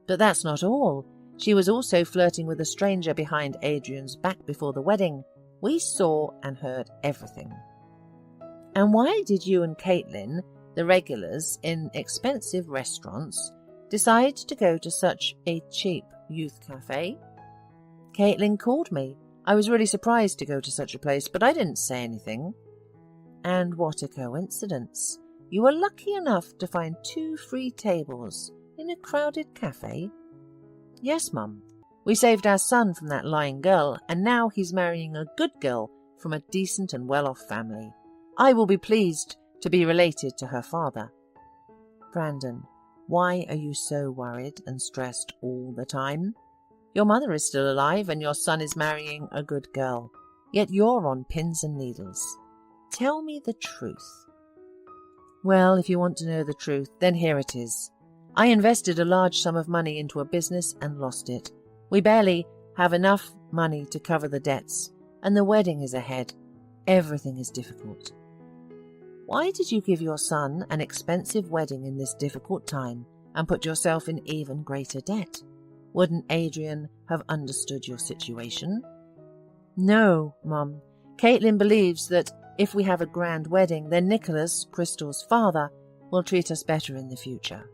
But that's not all. She was also flirting with a stranger behind Adrian's back before the wedding. We saw and heard everything. And why did you and Caitlin, the regulars in expensive restaurants, decide to go to such a cheap youth cafe? Caitlin called me. I was really surprised to go to such a place, but I didn't say anything. And what a coincidence. You were lucky enough to find 2 free tables in a crowded cafe. Yes, Mum. We saved our son from that lying girl, and now he's marrying a good girl from a decent and well-off family. I will be pleased to be related to her father. Brandon, why are you so worried and stressed all the time? Your mother is still alive and your son is marrying a good girl, yet you're on pins and needles. Tell me the truth. Well, if you want to know the truth, then here it is. I invested a large sum of money into a business and lost it. We barely have enough money to cover the debts, and the wedding is ahead. Everything is difficult. Why did you give your son an expensive wedding in this difficult time and put yourself in even greater debt? Wouldn't Adrian have understood your situation? No, Mum. Caitlin believes that if we have a grand wedding, then Nicholas, Crystal's father, will treat us better in the future.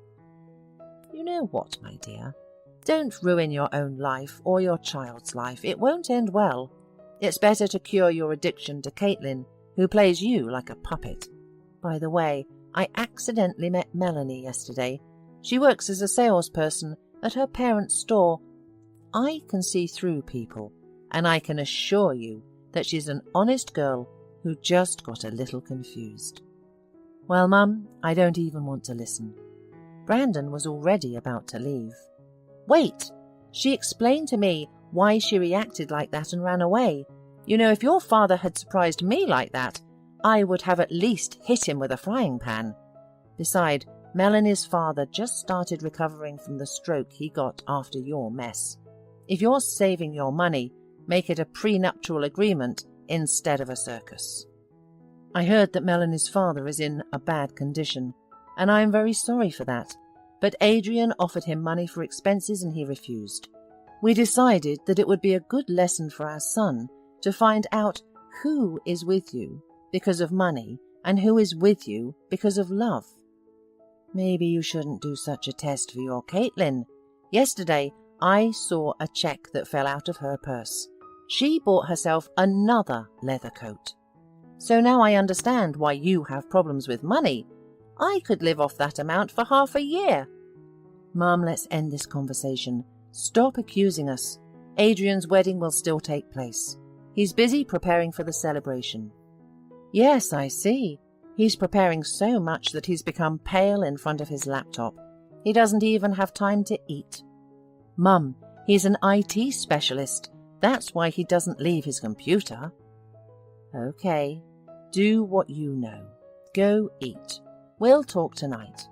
You know what, my dear? Don't ruin your own life or your child's life. It won't end well. It's better to cure your addiction to Caitlin, who plays you like a puppet. By the way, I accidentally met Melanie yesterday. She works as a salesperson at her parents' store. I can see through people, and I can assure you that she's an honest girl who just got a little confused. Well, Mum, I don't even want to listen. Brandon was already about to leave. Wait! She explained to me why she reacted like that and ran away. You know, if your father had surprised me like that, I would have at least hit him with a frying pan. Besides, Melanie's father just started recovering from the stroke he got after your mess. If you're saving your money, make it a prenuptial agreement instead of a circus. I heard that Melanie's father is in a bad condition, and I am very sorry for that. But Adrian offered him money for expenses and he refused. We decided that it would be a good lesson for our son to find out who is with you because of money and who is with you because of love. Maybe you shouldn't do such a test for your Caitlin. Yesterday, I saw a cheque that fell out of her purse. She bought herself another leather coat. So now I understand why you have problems with money. I could live off that amount for half a year. Mum, let's end this conversation. Stop accusing us. Adrian's wedding will still take place. He's busy preparing for the celebration. Yes, I see. He's preparing so much that he's become pale in front of his laptop. He doesn't even have time to eat. Mum, he's an IT specialist. That's why he doesn't leave his computer. Okay, do what you know. Go eat. We'll talk tonight.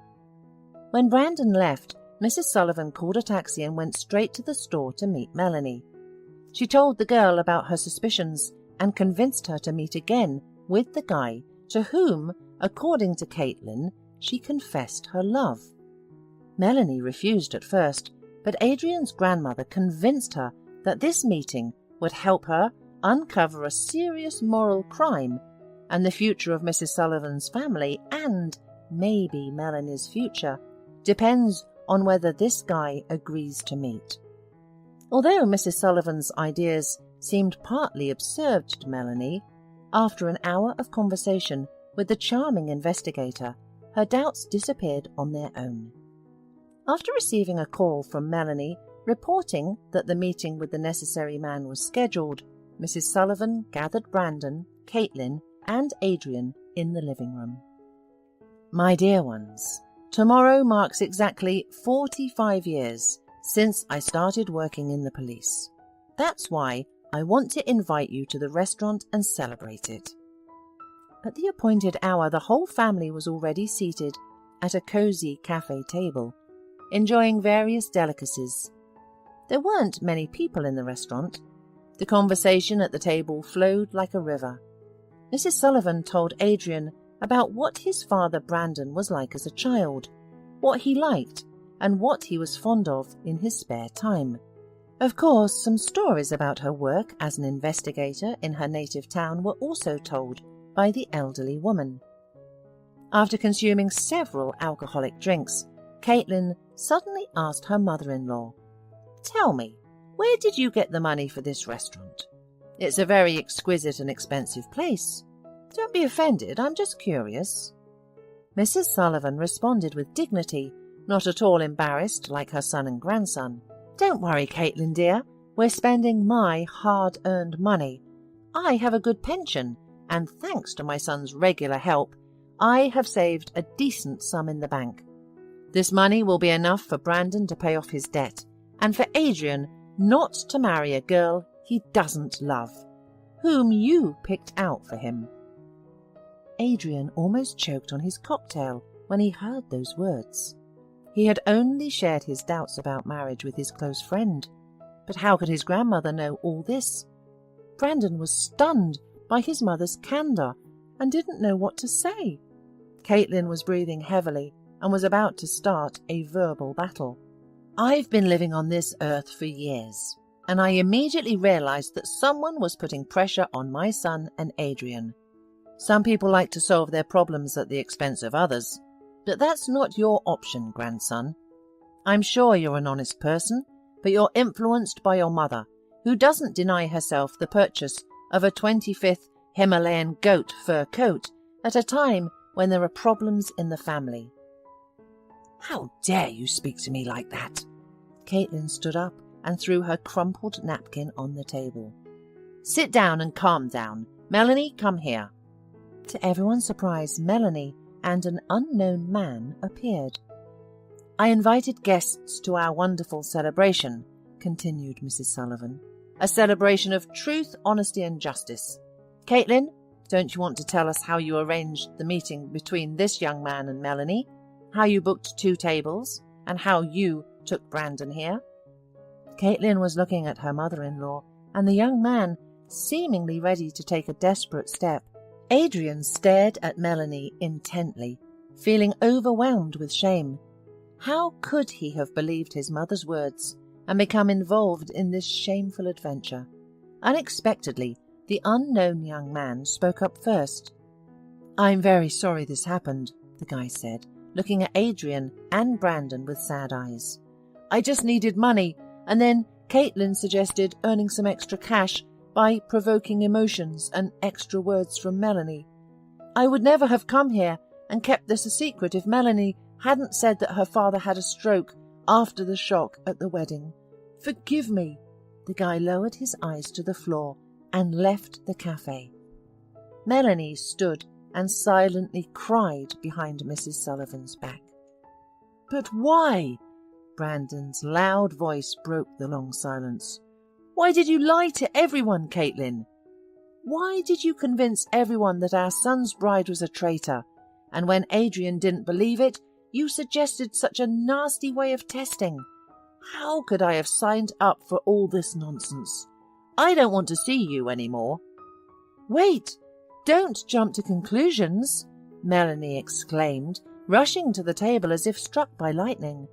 When Brandon left, Mrs. Sullivan called a taxi and went straight to the store to meet Melanie. She told the girl about her suspicions and convinced her to meet again with the guy to whom, according to Caitlin, she confessed her love. Melanie refused at first, but Adrian's grandmother convinced her that this meeting would help her uncover a serious moral crime, and the future of Mrs. Sullivan's family, and maybe Melanie's future, depends on whether this guy agrees to meet. Although Mrs. Sullivan's ideas seemed partly absurd to Melanie, after an hour of conversation with the charming investigator, her doubts disappeared on their own. After receiving a call from Melanie reporting that the meeting with the necessary man was scheduled, Mrs. Sullivan gathered Brandon, Caitlin, and Adrian in the living room. My dear ones, tomorrow marks exactly 45 years since I started working in the police. That's why I want to invite you to the restaurant and celebrate it. At the appointed hour, the whole family was already seated at a cosy cafe table, enjoying various delicacies. There weren't many people in the restaurant. The conversation at the table flowed like a river. Mrs. Sullivan told Adrian about what his father Brandon was like as a child, what he liked, and what he was fond of in his spare time. Of course, some stories about her work as an investigator in her native town were also told by the elderly woman. After consuming several alcoholic drinks, Caitlin suddenly asked her mother-in-law, "Tell me, where did you get the money for this restaurant? It's a very exquisite and expensive place. Don't be offended, I'm just curious." Mrs. Sullivan responded with dignity, not at all embarrassed like her son and grandson. "Don't worry, Caitlin dear, we're spending my hard-earned money. I have a good pension, and thanks to my son's regular help, I have saved a decent sum in the bank. This money will be enough for Brandon to pay off his debt, and for Adrian not to marry a girl he doesn't love, whom you picked out for him." Adrian almost choked on his cocktail when he heard those words. He had only shared his doubts about marriage with his close friend. But how could his grandmother know all this? Brandon was stunned by his mother's candour and didn't know what to say. Caitlin was breathing heavily and was about to start a verbal battle. I've been living on this earth for years, and I immediately realised that someone was putting pressure on my son and Adrian. Some people like to solve their problems at the expense of others, but that's not your option, grandson. I'm sure you're an honest person, but you're influenced by your mother, who doesn't deny herself the purchase of a 25th Himalayan goat fur coat at a time when there are problems in the family. How dare you speak to me like that? Caitlin stood up and threw her crumpled napkin on the table. Sit down and calm down. Melanie, come here. To everyone's surprise, Melanie and an unknown man appeared. I invited guests to our wonderful celebration, continued Mrs. Sullivan. A celebration of truth, honesty and justice. Caitlin, don't you want to tell us how you arranged the meeting between this young man and Melanie, how you booked 2 tables, and how you took Brandon here? Caitlin was looking at her mother-in-law, and the young man, seemingly ready to take a desperate step. Adrian stared at Melanie intently, feeling overwhelmed with shame. How could he have believed his mother's words and become involved in this shameful adventure? Unexpectedly, the unknown young man spoke up first. I'm very sorry this happened, the guy said, looking at Adrian and Brandon with sad eyes. I just needed money, and then Caitlin suggested earning some extra cash by provoking emotions and extra words from Melanie. I would never have come here and kept this a secret if Melanie hadn't said that her father had a stroke after the shock at the wedding. Forgive me. The guy lowered his eyes to the floor and left the cafe. Melanie stood and silently cried behind Mrs. Sullivan's back. But why? Brandon's loud voice broke the long silence. Why did you lie to everyone, Caitlin? Why did you convince everyone that our son's bride was a traitor? And when Adrian didn't believe it, you suggested such a nasty way of testing. How could I have signed up for all this nonsense? I don't want to see you anymore. Wait, don't jump to conclusions, Melanie exclaimed, rushing to the table as if struck by lightning.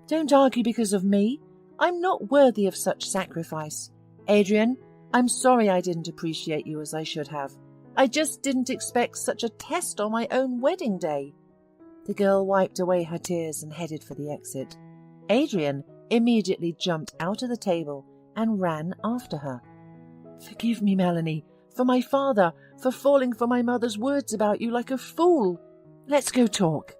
Don't argue because of me. I'm not worthy of such sacrifice. Adrian, I'm sorry I didn't appreciate you as I should have. I just didn't expect such a test on my own wedding day. The girl wiped away her tears and headed for the exit. Adrian immediately jumped out of the table and ran after her. Forgive me, Melanie, for my father, for falling for my mother's words about you like a fool. Let's go talk.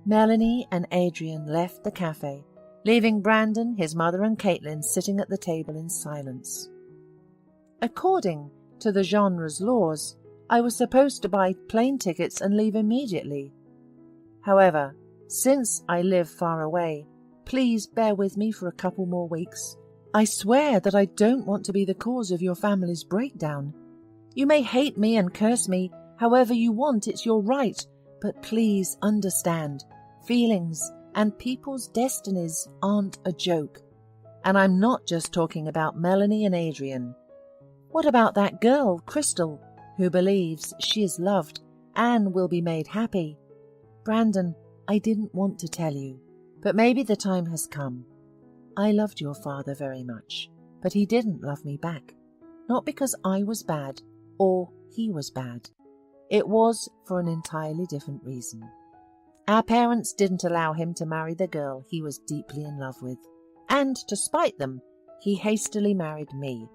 Melanie and Adrian left the cafe, leaving Brandon, his mother and Caitlin sitting at the table in silence. According to the genre's laws, I was supposed to buy plane tickets and leave immediately. However, since I live far away, please bear with me for a couple more weeks. I swear that I don't want to be the cause of your family's breakdown. You may hate me and curse me however you want, it's your right, but please understand, feelings and people's destinies aren't a joke. And I'm not just talking about Melanie and Adrian. What about that girl, Crystal, who believes she is loved and will be made happy? Brandon, I didn't want to tell you, but maybe the time has come. I loved your father very much, but he didn't love me back. Not because I was bad or he was bad. It was for an entirely different reason. Our parents didn't allow him to marry the girl he was deeply in love with, and to spite them, he hastily married me.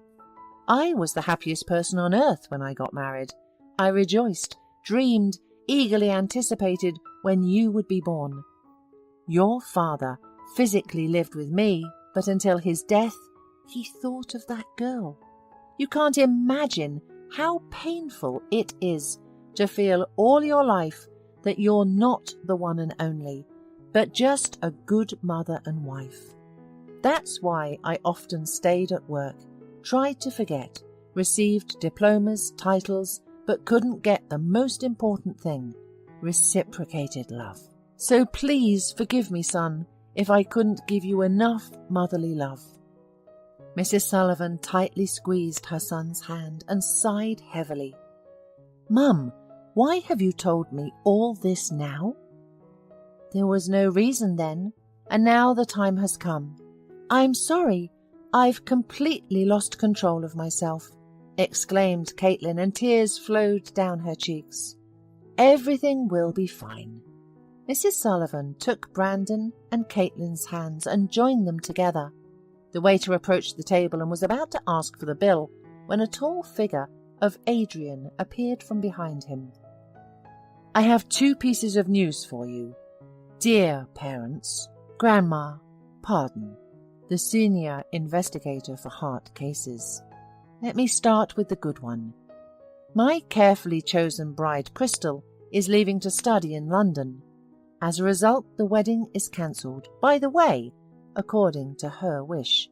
I was the happiest person on earth when I got married. I rejoiced, dreamed, eagerly anticipated when you would be born. Your father physically lived with me, but until his death, he thought of that girl. You can't imagine how painful it is to feel all your life that you're not the one and only, but just a good mother and wife. That's why I often stayed at work, tried to forget, received diplomas, titles, but couldn't get the most important thing, reciprocated love. So please forgive me, son, if I couldn't give you enough motherly love." Mrs. Sullivan tightly squeezed her son's hand and sighed heavily. "Mum, why have you told me all this now?" "There was no reason then, and now the time has come. I'm sorry, I've completely lost control of myself," exclaimed Caitlin, and tears flowed down her cheeks. "Everything will be fine." Mrs. Sullivan took Brandon and Caitlin's hands and joined them together. The waiter approached the table and was about to ask for the bill when a tall figure of Adrian appeared from behind him. "I have 2 pieces of news for you. Dear parents, Grandma, pardon, the senior investigator for heart cases. Let me start with the good one. My carefully chosen bride, Crystal, is leaving to study in London. As a result, the wedding is cancelled, by the way, according to her wish.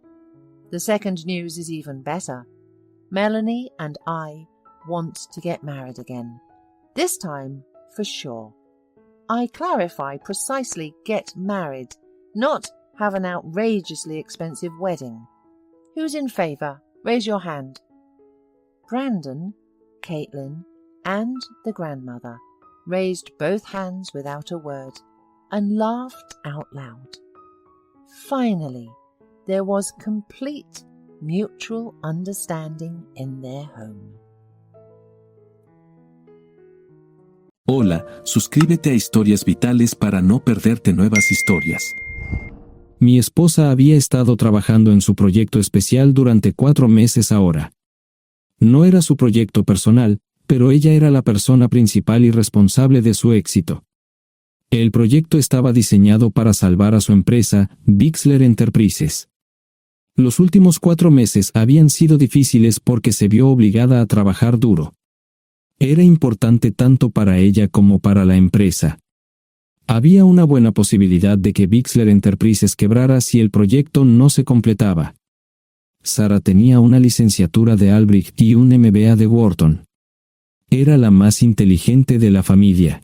The second news is even better. Melanie and I want to get married again. This time, for sure. I clarify precisely get married, not have an outrageously expensive wedding. Who's in favour? Raise your hand." Brandon, Caitlin, and the grandmother raised both hands without a word and laughed out loud. Finally, there was complete mutual understanding in their home. Hola, suscríbete a Historias Vitales para no perderte nuevas historias. Mi esposa había estado trabajando en su proyecto especial durante 4 meses ahora. No era su proyecto personal, pero ella era la persona principal y responsable de su éxito. El proyecto estaba diseñado para salvar a su empresa, Bixler Enterprises. Los últimos 4 meses habían sido difíciles porque se vio obligada a trabajar duro. Era importante tanto para ella como para la empresa. Había una buena posibilidad de que Bixler Enterprises quebrara si el proyecto no se completaba. Sara tenía una licenciatura de Albrecht y un MBA de Wharton. Era la más inteligente de la familia.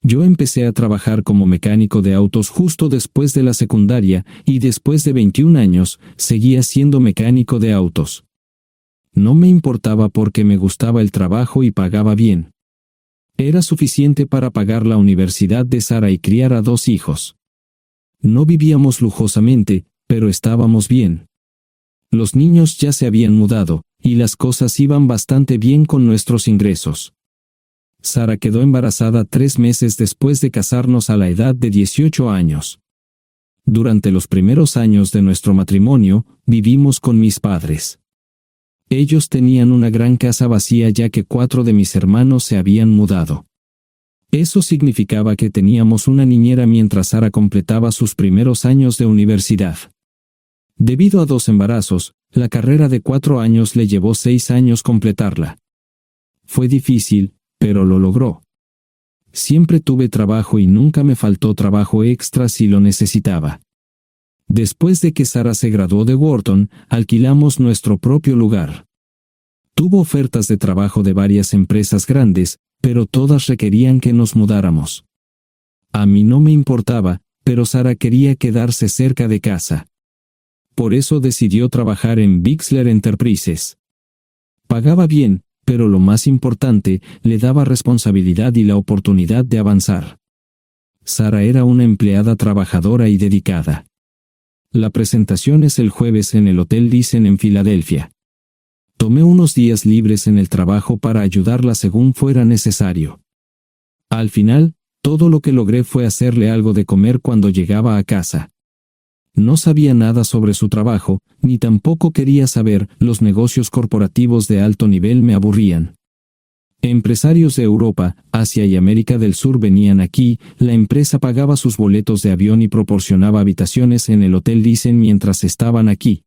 Yo empecé a trabajar como mecánico de autos justo después de la secundaria y después de 21 años seguía siendo mecánico de autos. No me importaba porque me gustaba el trabajo y pagaba bien. Era suficiente para pagar la universidad de Sara y criar a 2 hijos. No vivíamos lujosamente, pero estábamos bien. Los niños ya se habían mudado, y las cosas iban bastante bien con nuestros ingresos. Sara quedó embarazada 3 meses después de casarnos a la edad de 18 años. Durante los primeros años de nuestro matrimonio, vivimos con mis padres. Ellos tenían una gran casa vacía ya que 4 de mis hermanos se habían mudado. Eso significaba que teníamos una niñera mientras Sara completaba sus primeros años de universidad. Debido a 2 embarazos, la carrera de 4 años le llevó 6 años completarla. Fue difícil, pero lo logró. Siempre tuve trabajo y nunca me faltó trabajo extra si lo necesitaba. Después de que Sara se graduó de Wharton, alquilamos nuestro propio lugar. Tuvo ofertas de trabajo de varias empresas grandes, pero todas requerían que nos mudáramos. A mí no me importaba, pero Sara quería quedarse cerca de casa. Por eso decidió trabajar en Bixler Enterprises. Pagaba bien, pero lo más importante, le daba responsabilidad y la oportunidad de avanzar. Sara era una empleada trabajadora y dedicada. La presentación es el jueves en el Hotel Thyssen en Filadelfia. Tomé unos días libres en el trabajo para ayudarla según fuera necesario. Al final, todo lo que logré fue hacerle algo de comer cuando llegaba a casa. No sabía nada sobre su trabajo, ni tampoco quería saber, los negocios corporativos de alto nivel me aburrían. Empresarios de Europa, Asia y América del Sur venían aquí, la empresa pagaba sus boletos de avión y proporcionaba habitaciones en el Hotel Thyssen mientras estaban aquí.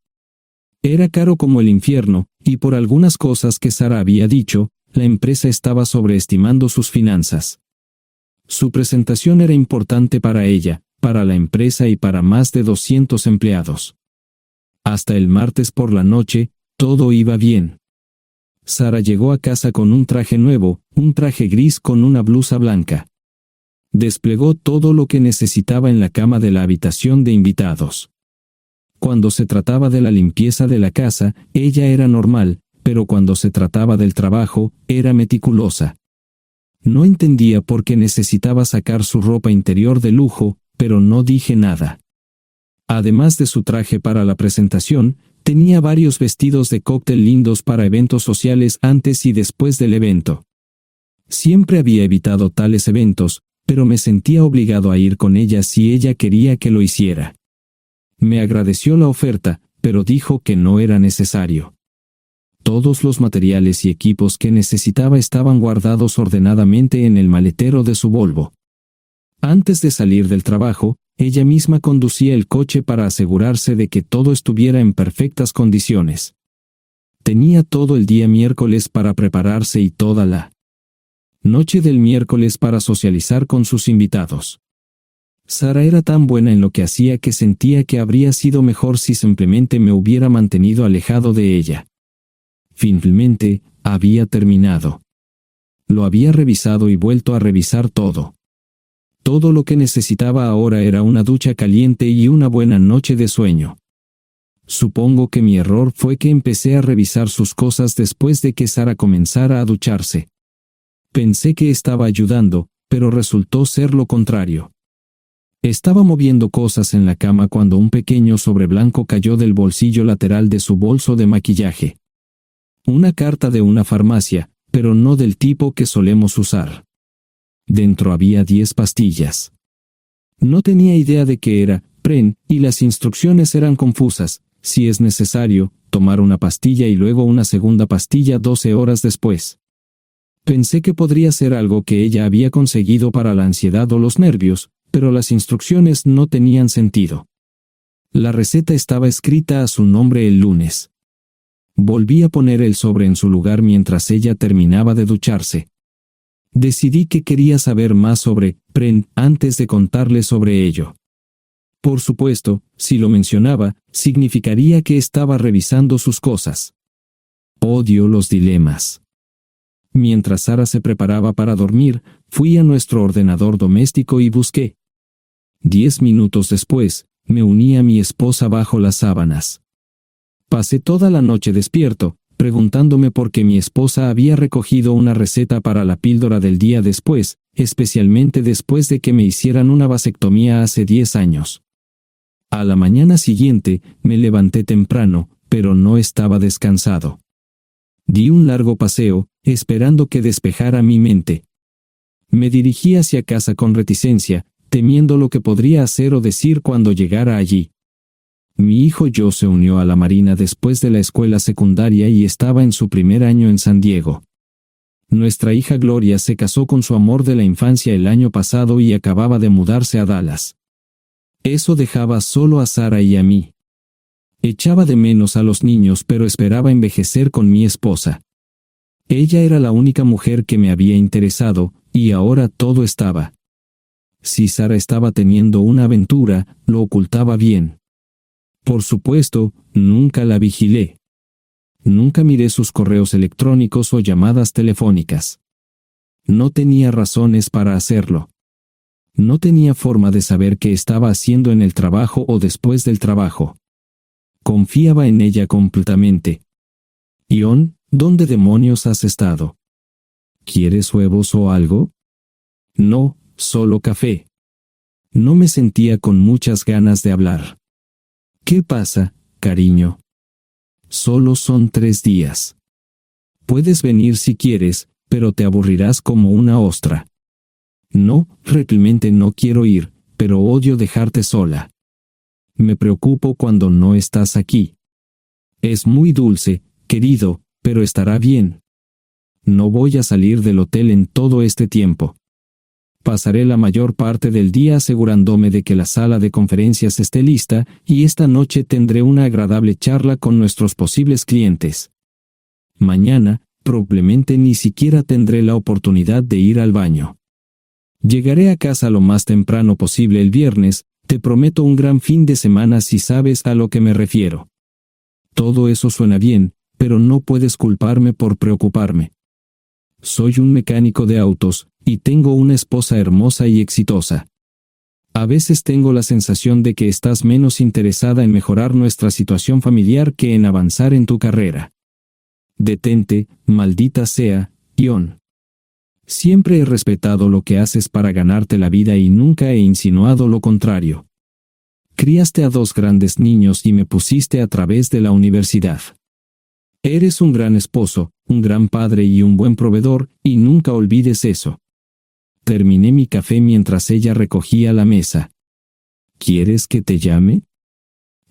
Era caro como el infierno, y por algunas cosas que Sara había dicho, la empresa estaba sobreestimando sus finanzas. Su presentación era importante para ella, para la empresa y para más de 200 empleados. Hasta el martes por la noche, todo iba bien. Sara llegó a casa con un traje nuevo, un traje gris con una blusa blanca. Desplegó todo lo que necesitaba en la cama de la habitación de invitados. Cuando se trataba de la limpieza de la casa, ella era normal, pero cuando se trataba del trabajo, era meticulosa. No entendía por qué necesitaba sacar su ropa interior de lujo, pero no dije nada. Además de su traje para la presentación, tenía varios vestidos de cóctel lindos para eventos sociales antes y después del evento. Siempre había evitado tales eventos, pero me sentía obligado a ir con ella si ella quería que lo hiciera. Me agradeció la oferta, pero dijo que no era necesario. Todos los materiales y equipos que necesitaba estaban guardados ordenadamente en el maletero de su Volvo. Antes de salir del trabajo, ella misma conducía el coche para asegurarse de que todo estuviera en perfectas condiciones. Tenía todo el día miércoles para prepararse y toda la noche del miércoles para socializar con sus invitados. Sara era tan buena en lo que hacía que sentía que habría sido mejor si simplemente me hubiera mantenido alejado de ella. Finalmente, había terminado. Lo había revisado y vuelto a revisar todo. Todo lo que necesitaba ahora era una ducha caliente y una buena noche de sueño. Supongo que mi error fue que empecé a revisar sus cosas después de que Sara comenzara a ducharse. Pensé que estaba ayudando, pero resultó ser lo contrario. Estaba moviendo cosas en la cama cuando un pequeño sobre blanco cayó del bolsillo lateral de su bolso de maquillaje. Una carta de una farmacia, pero no del tipo que solemos usar. Dentro había 10 pastillas. No tenía idea de qué era, Pren, y las instrucciones eran confusas. Si es necesario, tomar una pastilla y luego una segunda pastilla 12 horas después. Pensé que podría ser algo que ella había conseguido para la ansiedad o los nervios, pero las instrucciones no tenían sentido. La receta estaba escrita a su nombre el lunes. Volví a poner el sobre en su lugar mientras ella terminaba de ducharse. Decidí que quería saber más sobre Pren antes de contarle sobre ello. Por supuesto, si lo mencionaba, significaría que estaba revisando sus cosas. Odio los dilemas. Mientras Sara se preparaba para dormir, fui a nuestro ordenador doméstico y busqué. 10 minutos después, me uní a mi esposa bajo las sábanas. Pasé toda la noche despierto, preguntándome por qué mi esposa había recogido una receta para la píldora del día después, especialmente después de que me hicieran una vasectomía hace 10 años. A la mañana siguiente, me levanté temprano, pero no estaba descansado. Di un largo paseo, esperando que despejara mi mente. Me dirigí hacia casa con reticencia, temiendo lo que podría hacer o decir cuando llegara allí. Mi hijo Joe se unió a la Marina después de la escuela secundaria y estaba en su primer año en San Diego. Nuestra hija Gloria se casó con su amor de la infancia el año pasado y acababa de mudarse a Dallas. Eso dejaba solo a Sara y a mí. Echaba de menos a los niños, pero esperaba envejecer con mi esposa. Ella era la única mujer que me había interesado, y ahora todo estaba. Si Sara estaba teniendo una aventura, lo ocultaba bien. Por supuesto, nunca la vigilé. Nunca miré sus correos electrónicos o llamadas telefónicas. No tenía razones para hacerlo. No tenía forma de saber qué estaba haciendo en el trabajo o después del trabajo. Confiaba en ella completamente. Ion, ¿dónde demonios has estado? ¿Quieres huevos o algo? No, solo café. No me sentía con muchas ganas de hablar. ¿Qué pasa, cariño? Solo son 3 días. Puedes venir si quieres, pero te aburrirás como una ostra. No, realmente no quiero ir, pero odio dejarte sola. Me preocupo cuando no estás aquí. Es muy dulce, querido, pero estará bien. No voy a salir del hotel en todo este tiempo. Pasaré la mayor parte del día asegurándome de que la sala de conferencias esté lista, y esta noche tendré una agradable charla con nuestros posibles clientes. Mañana, probablemente ni siquiera tendré la oportunidad de ir al baño. Llegaré a casa lo más temprano posible el viernes, te prometo un gran fin de semana si sabes a lo que me refiero. Todo eso suena bien, pero no puedes culparme por preocuparme. Soy un mecánico de autos, y tengo una esposa hermosa y exitosa. A veces tengo la sensación de que estás menos interesada en mejorar nuestra situación familiar que en avanzar en tu carrera. Detente, maldita sea, Ion. Siempre he respetado lo que haces para ganarte la vida y nunca he insinuado lo contrario. Criaste a 2 grandes niños y me pusiste a través de la universidad. Eres un gran esposo, un gran padre y un buen proveedor, y nunca olvides eso. Terminé mi café mientras ella recogía la mesa. ¿Quieres que te llame?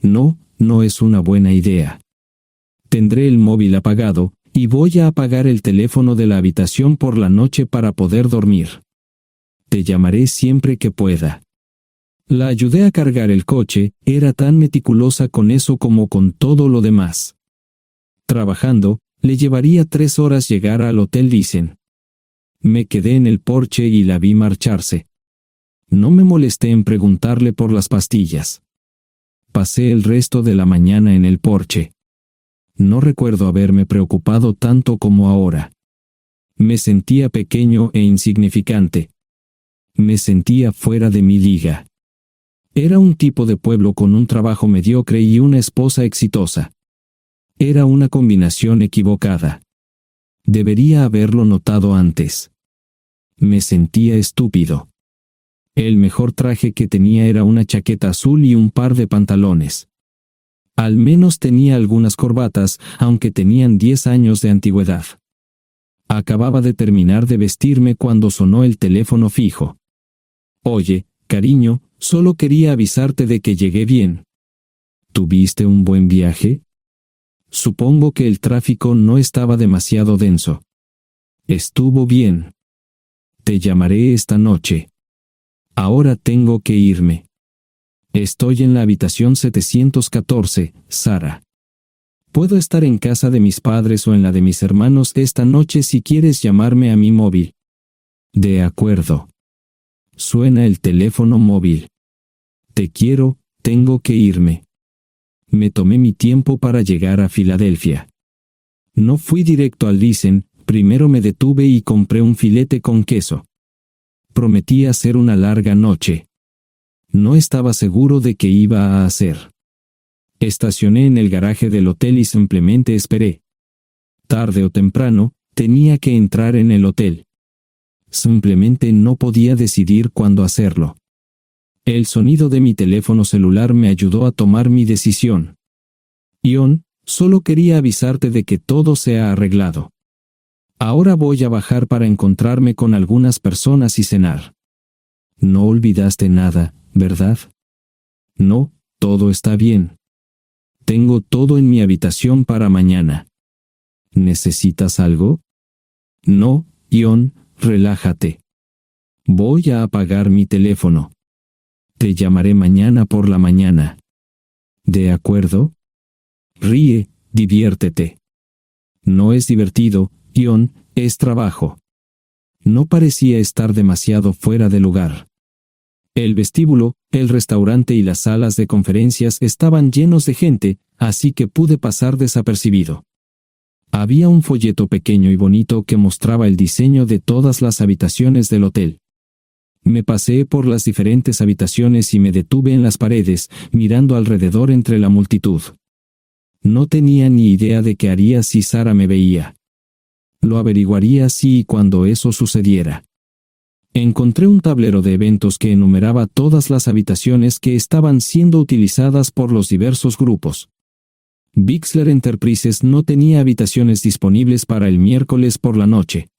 No, no es una buena idea. Tendré el móvil apagado, y voy a apagar el teléfono de la habitación por la noche para poder dormir. Te llamaré siempre que pueda. La ayudé a cargar el coche, era tan meticulosa con eso como con todo lo demás. Trabajando, le llevaría 3 horas llegar al Hotel Lysen. Me quedé en el porche y la vi marcharse. No me molesté en preguntarle por las pastillas. Pasé el resto de la mañana en el porche. No recuerdo haberme preocupado tanto como ahora. Me sentía pequeño e insignificante. Me sentía fuera de mi liga. Era un tipo de pueblo con un trabajo mediocre y una esposa exitosa. Era una combinación equivocada. Debería haberlo notado antes. Me sentía estúpido. El mejor traje que tenía era una chaqueta azul y un par de pantalones. Al menos tenía algunas corbatas, aunque tenían 10 años de antigüedad. Acababa de terminar de vestirme cuando sonó el teléfono fijo. Oye, cariño, solo quería avisarte de que llegué bien. ¿Tuviste un buen viaje? Supongo que el tráfico no estaba demasiado denso. Estuvo bien. Te llamaré esta noche. Ahora tengo que irme. Estoy en la habitación 714, Sara. Puedo estar en casa de mis padres o en la de mis hermanos esta noche si quieres llamarme a mi móvil. De acuerdo. Suena el teléfono móvil. Te quiero, tengo que irme. Me tomé mi tiempo para llegar a Filadelfia. No fui directo al Lysen, primero me detuve y compré un filete con queso. Prometí hacer una larga noche. No estaba seguro de qué iba a hacer. Estacioné en el garaje del hotel y simplemente esperé. Tarde o temprano, tenía que entrar en el hotel. Simplemente no podía decidir cuándo hacerlo. El sonido de mi teléfono celular me ayudó a tomar mi decisión. Ion, solo quería avisarte de que todo se ha arreglado. Ahora voy a bajar para encontrarme con algunas personas y cenar. No olvidaste nada, ¿verdad? No, todo está bien. Tengo todo en mi habitación para mañana. ¿Necesitas algo? No, Ion, relájate. Voy a apagar mi teléfono. Te llamaré mañana por la mañana. ¿De acuerdo? Ríe, diviértete. No es divertido, Ion, es trabajo. No parecía estar demasiado fuera de lugar. El vestíbulo, el restaurante y las salas de conferencias estaban llenos de gente, así que pude pasar desapercibido. Había un folleto pequeño y bonito que mostraba el diseño de todas las habitaciones del hotel. Me paseé por las diferentes habitaciones y me detuve en las paredes, mirando alrededor entre la multitud. No tenía ni idea de qué haría si Sara me veía. Lo averiguaría si y cuando eso sucediera. Encontré un tablero de eventos que enumeraba todas las habitaciones que estaban siendo utilizadas por los diversos grupos. Bixler Enterprises no tenía habitaciones disponibles para el miércoles por la noche.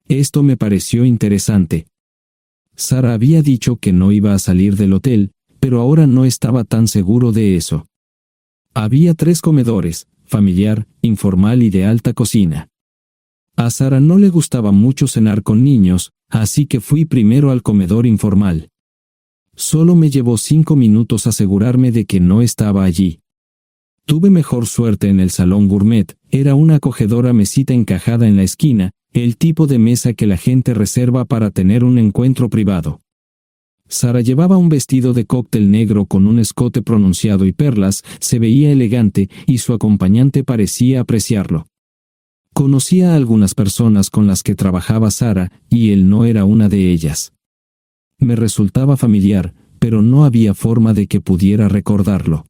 Esto me pareció interesante. Sara había dicho que no iba a salir del hotel, pero ahora no estaba tan seguro de eso. Había 3 comedores, familiar, informal y de alta cocina. A Sara no le gustaba mucho cenar con niños, así que fui primero al comedor informal. Solo me llevó 5 minutos asegurarme de que no estaba allí. Tuve mejor suerte en el salón gourmet, era una acogedora mesita encajada en la esquina, el tipo de mesa que la gente reserva para tener un encuentro privado. Sara llevaba un vestido de cóctel negro con un escote pronunciado y perlas, se veía elegante y su acompañante parecía apreciarlo. Conocía a algunas personas con las que trabajaba Sara, y él no era una de ellas. Me resultaba familiar, pero no había forma de que pudiera recordarlo.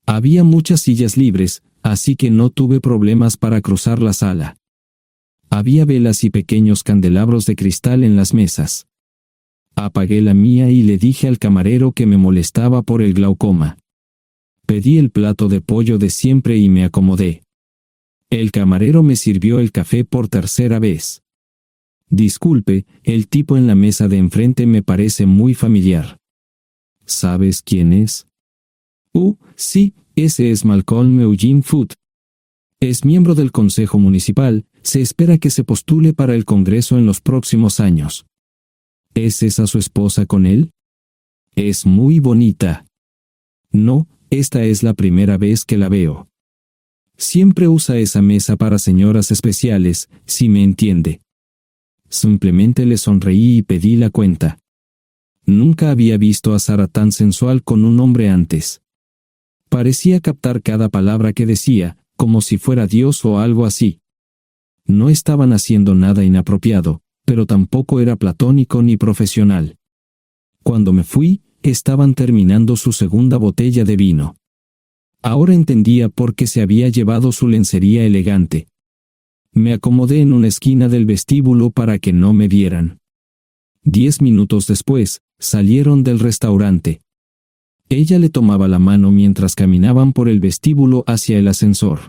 Había muchas sillas libres, así que no tuve problemas para cruzar la sala. Había velas y pequeños candelabros de cristal en las mesas. Apagué la mía y le dije al camarero que me molestaba por el glaucoma. Pedí el plato de pollo de siempre y me acomodé. El camarero me sirvió el café por tercera vez. Disculpe, el tipo en la mesa de enfrente me parece muy familiar. ¿Sabes quién es? Sí, ese es Malcolm Eugene Foote. Es miembro del Consejo Municipal, se espera que se postule para el Congreso en los próximos años. ¿Es esa su esposa con él? Es muy bonita. No, esta es la primera vez que la veo. Siempre usa esa mesa para señoras especiales, si me entiende. Simplemente le sonreí y pedí la cuenta. Nunca había visto a Sara tan sensual con un hombre antes. Parecía captar cada palabra que decía, como si fuera Dios o algo así. No estaban haciendo nada inapropiado, pero tampoco era platónico ni profesional. Cuando me fui, estaban terminando su segunda botella de vino. Ahora entendía por qué se había llevado su lencería elegante. Me acomodé en una esquina del vestíbulo para que no me vieran. 10 minutos después, salieron del restaurante. Ella le tomaba la mano mientras caminaban por el vestíbulo hacia el ascensor.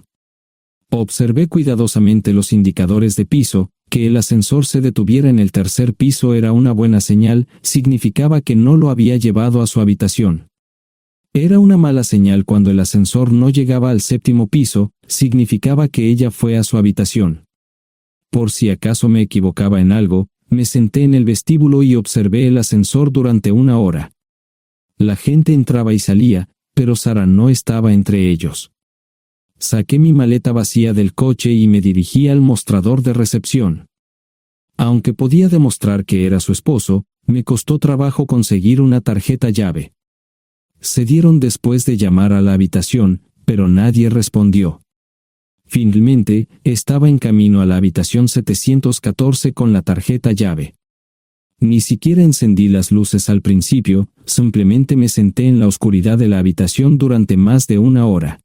Observé cuidadosamente los indicadores de piso. Que el ascensor se detuviera en el tercer piso era una buena señal, significaba que no lo había llevado a su habitación. Era una mala señal cuando el ascensor no llegaba al séptimo piso, significaba que ella fue a su habitación. Por si acaso me equivocaba en algo, me senté en el vestíbulo y observé el ascensor durante 1 hora. La gente entraba y salía, pero Sara no estaba entre ellos. Saqué mi maleta vacía del coche y me dirigí al mostrador de recepción. Aunque podía demostrar que era su esposo, me costó trabajo conseguir una tarjeta llave. Se dieron después de llamar a la habitación, pero nadie respondió. Finalmente, estaba en camino a la habitación 714 con la tarjeta llave. Ni siquiera encendí las luces al principio, simplemente me senté en la oscuridad de la habitación durante más de 1 hora.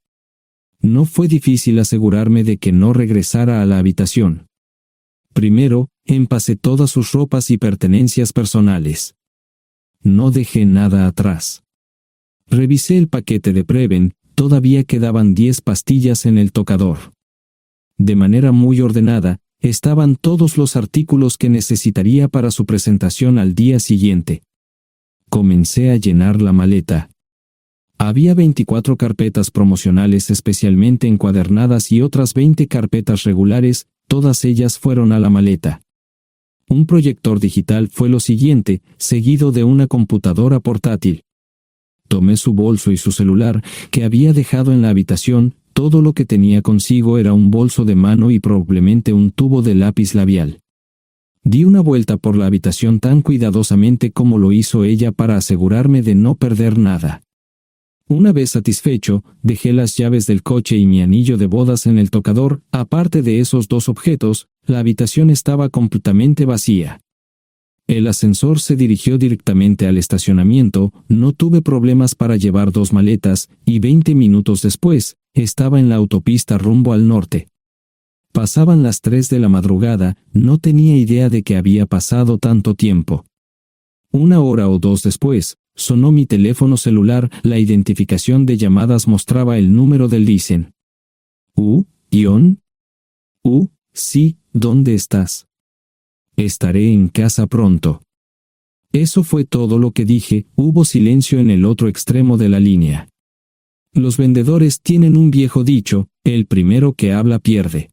No fue difícil asegurarme de que no regresara a la habitación. Primero, empacé todas sus ropas y pertenencias personales. No dejé nada atrás. Revisé el paquete de Preven, todavía quedaban 10 pastillas en el tocador. De manera muy ordenada, estaban todos los artículos que necesitaría para su presentación al día siguiente. Comencé a llenar la maleta. Había 24 carpetas promocionales especialmente encuadernadas y otras 20 carpetas regulares, todas ellas fueron a la maleta. Un proyector digital fue lo siguiente, seguido de una computadora portátil. Tomé su bolso y su celular, que había dejado en la habitación. Todo lo que tenía consigo era un bolso de mano y probablemente un tubo de lápiz labial. Di una vuelta por la habitación tan cuidadosamente como lo hizo ella para asegurarme de no perder nada. Una vez satisfecho, dejé las llaves del coche y mi anillo de bodas en el tocador. Aparte de esos 2 objetos, la habitación estaba completamente vacía. El ascensor se dirigió directamente al estacionamiento, no tuve problemas para llevar 2 maletas, y 20 minutos después, estaba en la autopista rumbo al norte. Pasaban las 3 de la madrugada, no tenía idea de que había pasado tanto tiempo. 1 hora o 2 después, sonó mi teléfono celular, la identificación de llamadas mostraba el número del Listen. ¿Ion? Sí, ¿dónde estás? Estaré en casa pronto. Eso fue todo lo que dije. Hubo silencio en el otro extremo de la línea. Los vendedores tienen un viejo dicho, el primero que habla pierde.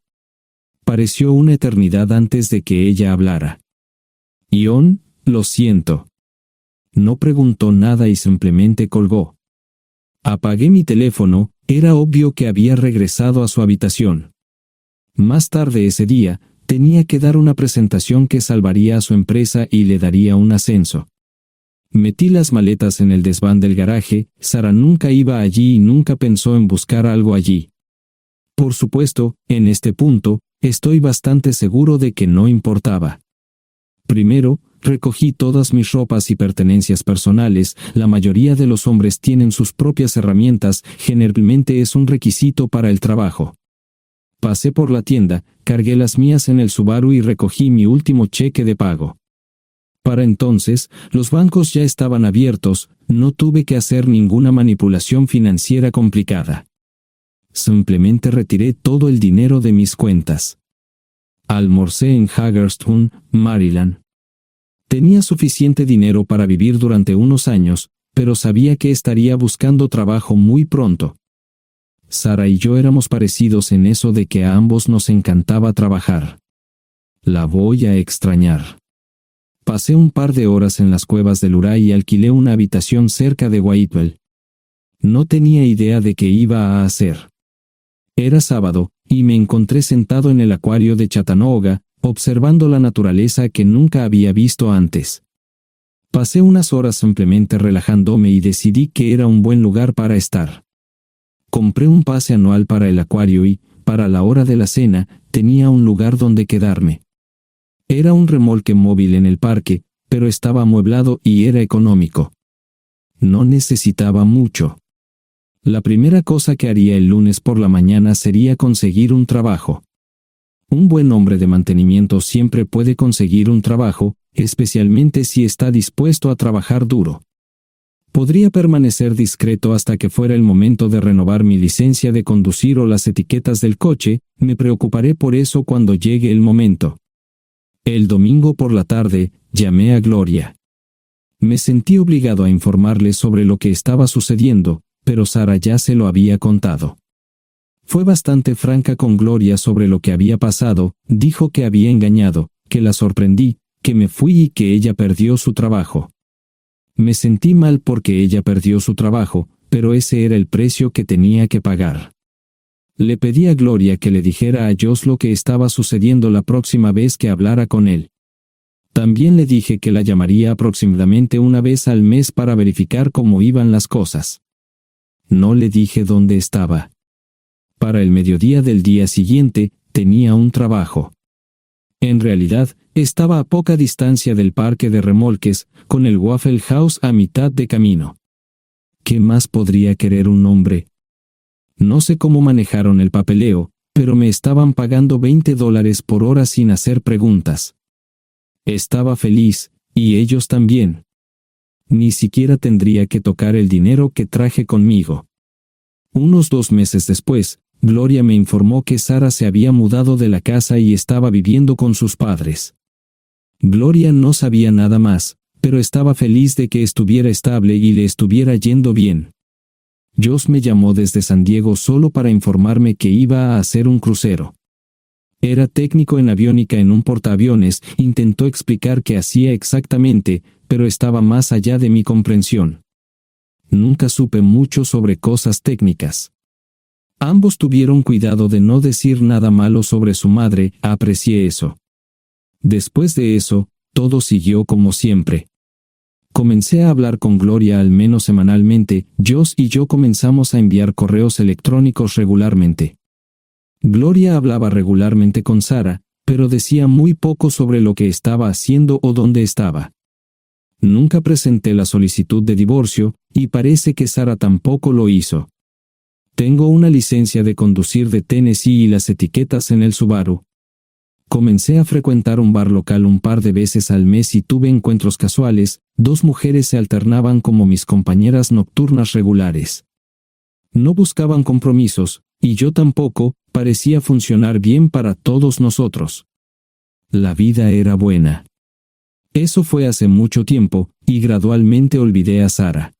Pareció una eternidad antes de que ella hablara. Ion, lo siento. No preguntó nada y simplemente colgó. Apagué mi teléfono, era obvio que había regresado a su habitación. Más tarde ese día, tenía que dar una presentación que salvaría a su empresa y le daría un ascenso. Metí las maletas en el desván del garaje. Sara nunca iba allí y nunca pensó en buscar algo allí. Por supuesto, en este punto, estoy bastante seguro de que no importaba. Primero, recogí todas mis ropas y pertenencias personales. La mayoría de los hombres tienen sus propias herramientas, generalmente es un requisito para el trabajo. Pasé por la tienda, cargué las mías en el Subaru y recogí mi último cheque de pago. Para entonces, los bancos ya estaban abiertos, no tuve que hacer ninguna manipulación financiera complicada. Simplemente retiré todo el dinero de mis cuentas. Almorcé en Hagerstown, Maryland. Tenía suficiente dinero para vivir durante unos años, pero sabía que estaría buscando trabajo muy pronto. Sara y yo éramos parecidos en eso de que a ambos nos encantaba trabajar. La voy a extrañar. Pasé un par de horas en las cuevas del Uray y alquilé una habitación cerca de Whitewell. No tenía idea de qué iba a hacer. Era sábado, y me encontré sentado en el acuario de Chattanooga, observando la naturaleza que nunca había visto antes. Pasé unas horas simplemente relajándome y decidí que era un buen lugar para estar. Compré un pase anual para el acuario y, para la hora de la cena, tenía un lugar donde quedarme. Era un remolque móvil en el parque, pero estaba amueblado y era económico. No necesitaba mucho. La primera cosa que haría el lunes por la mañana sería conseguir un trabajo. Un buen hombre de mantenimiento siempre puede conseguir un trabajo, especialmente si está dispuesto a trabajar duro. Podría permanecer discreto hasta que fuera el momento de renovar mi licencia de conducir o las etiquetas del coche, me preocuparé por eso cuando llegue el momento. El domingo por la tarde, llamé a Gloria. Me sentí obligado a informarle sobre lo que estaba sucediendo, pero Sara ya se lo había contado. Fue bastante franca con Gloria sobre lo que había pasado, dijo que había engañado, que la sorprendí, que me fui y que ella perdió su trabajo. Me sentí mal porque ella perdió su trabajo, pero ese era el precio que tenía que pagar. Le pedí a Gloria que le dijera a Josh lo que estaba sucediendo la próxima vez que hablara con él. También le dije que la llamaría aproximadamente una vez al mes para verificar cómo iban las cosas. No le dije dónde estaba. Para el mediodía del día siguiente, tenía un trabajo. En realidad, estaba a poca distancia del parque de remolques, con el Waffle House a mitad de camino. ¿Qué más podría querer un hombre? No sé cómo manejaron el papeleo, pero me estaban pagando $20 por hora sin hacer preguntas. Estaba feliz, y ellos también. Ni siquiera tendría que tocar el dinero que traje conmigo. Unos 2 meses después, Gloria me informó que Sara se había mudado de la casa y estaba viviendo con sus padres. Gloria no sabía nada más, pero estaba feliz de que estuviera estable y le estuviera yendo bien. Josh me llamó desde San Diego solo para informarme que iba a hacer un crucero. Era técnico en aviónica en un portaaviones, intentó explicar qué hacía exactamente, pero estaba más allá de mi comprensión. Nunca supe mucho sobre cosas técnicas. Ambos tuvieron cuidado de no decir nada malo sobre su madre, aprecié eso. Después de eso, todo siguió como siempre. Comencé a hablar con Gloria al menos semanalmente, Josh y yo comenzamos a enviar correos electrónicos regularmente. Gloria hablaba regularmente con Sara, pero decía muy poco sobre lo que estaba haciendo o dónde estaba. Nunca presenté la solicitud de divorcio, y parece que Sara tampoco lo hizo. Tengo una licencia de conducir de Tennessee y las etiquetas en el Subaru. Comencé a frecuentar un bar local un par de veces al mes y tuve encuentros casuales, 2 mujeres se alternaban como mis compañeras nocturnas regulares. No buscaban compromisos, y yo tampoco, parecía funcionar bien para todos nosotros. La vida era buena. Eso fue hace mucho tiempo, y gradualmente olvidé a Sara.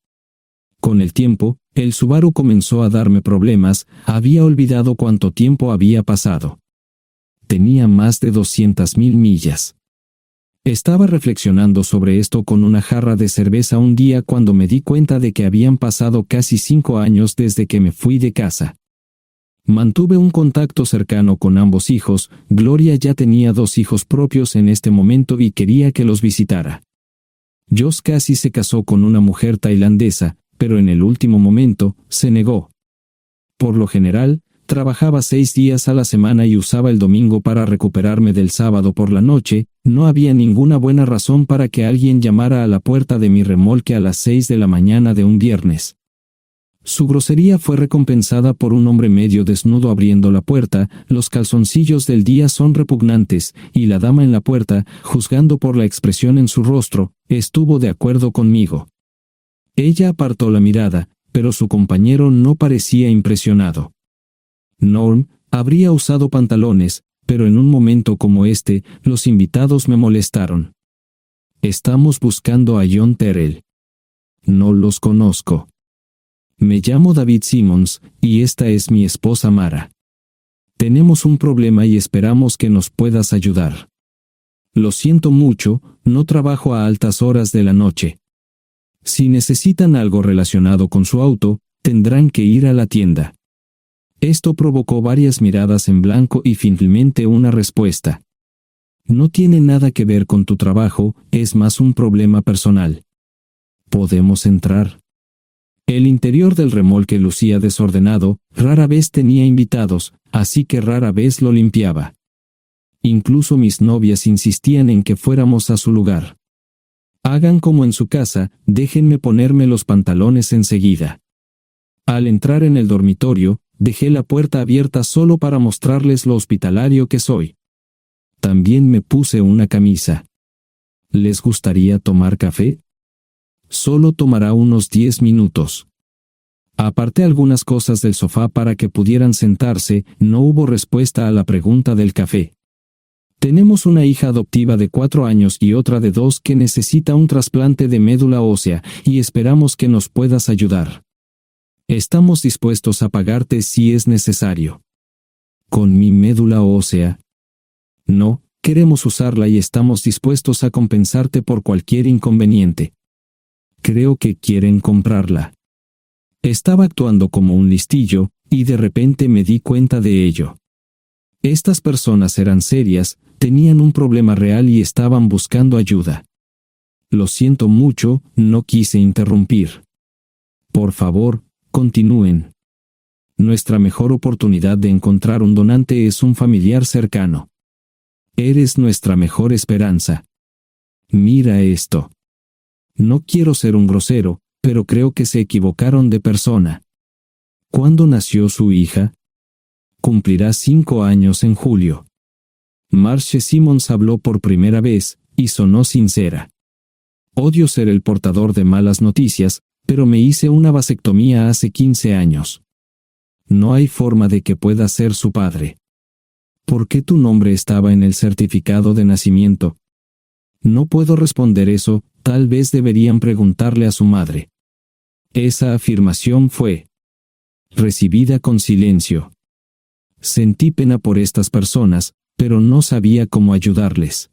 Con el tiempo, el Subaru comenzó a darme problemas, había olvidado cuánto tiempo había pasado. Tenía más de 200,000 millas. Estaba reflexionando sobre esto con una jarra de cerveza un día cuando me di cuenta de que habían pasado casi 5 años desde que me fui de casa. Mantuve un contacto cercano con ambos hijos, Gloria ya tenía 2 hijos propios en este momento y quería que los visitara. Josh casi se casó con una mujer tailandesa, pero en el último momento, se negó. Por lo general, Trabajaba 6 días a la semana y usaba el domingo para recuperarme del sábado por la noche. No había ninguna buena razón para que alguien llamara a la puerta de mi remolque a las 6 de la mañana de un viernes. Su grosería fue recompensada por un hombre medio desnudo abriendo la puerta. Los calzoncillos del día son repugnantes, y la dama en la puerta, juzgando por la expresión en su rostro, estuvo de acuerdo conmigo. Ella apartó la mirada, pero su compañero no parecía impresionado. Norm habría usado pantalones, pero en un momento como este, los invitados me molestaron. Estamos buscando a John Terrell. No los conozco. Me llamo David Simmons, y esta es mi esposa Mara. Tenemos un problema y esperamos que nos puedas ayudar. Lo siento mucho, no trabajo a altas horas de la noche. Si necesitan algo relacionado con su auto, tendrán que ir a la tienda. Esto provocó varias miradas en blanco y finalmente una respuesta. No tiene nada que ver con tu trabajo, es más un problema personal. ¿Podemos entrar? El interior del remolque lucía desordenado, rara vez tenía invitados, así que rara vez lo limpiaba. Incluso mis novias insistían en que fuéramos a su lugar. Hagan como en su casa, déjenme ponerme los pantalones enseguida. Al entrar en el dormitorio, dejé la puerta abierta solo para mostrarles lo hospitalario que soy. También me puse una camisa. ¿Les gustaría tomar café? Solo tomará unos 10 minutos. Aparté algunas cosas del sofá para que pudieran sentarse. No hubo respuesta a la pregunta del café. Tenemos una hija adoptiva de 4 años y otra de 2 que necesita un trasplante de médula ósea, y esperamos que nos puedas ayudar. Estamos dispuestos a pagarte si es necesario. ¿Con mi médula ósea? No, queremos usarla y estamos dispuestos a compensarte por cualquier inconveniente. Creo que quieren comprarla. Estaba actuando como un listillo, y de repente me di cuenta de ello. Estas personas eran serias, tenían un problema real y estaban buscando ayuda. Lo siento mucho, no quise interrumpir. Por favor, continúen. Nuestra mejor oportunidad de encontrar un donante es un familiar cercano. Eres nuestra mejor esperanza. Mira esto. No quiero ser un grosero, pero creo que se equivocaron de persona. ¿Cuándo nació su hija? Cumplirá 5 años en julio. Marche Simmons habló por primera vez, y sonó sincera. Odio ser el portador de malas noticias, pero me hice una vasectomía hace 15 años. No hay forma de que pueda ser su padre. ¿Por qué tu nombre estaba en el certificado de nacimiento? No puedo responder eso, tal vez deberían preguntarle a su madre. Esa afirmación fue recibida con silencio. Sentí pena por estas personas, pero no sabía cómo ayudarles.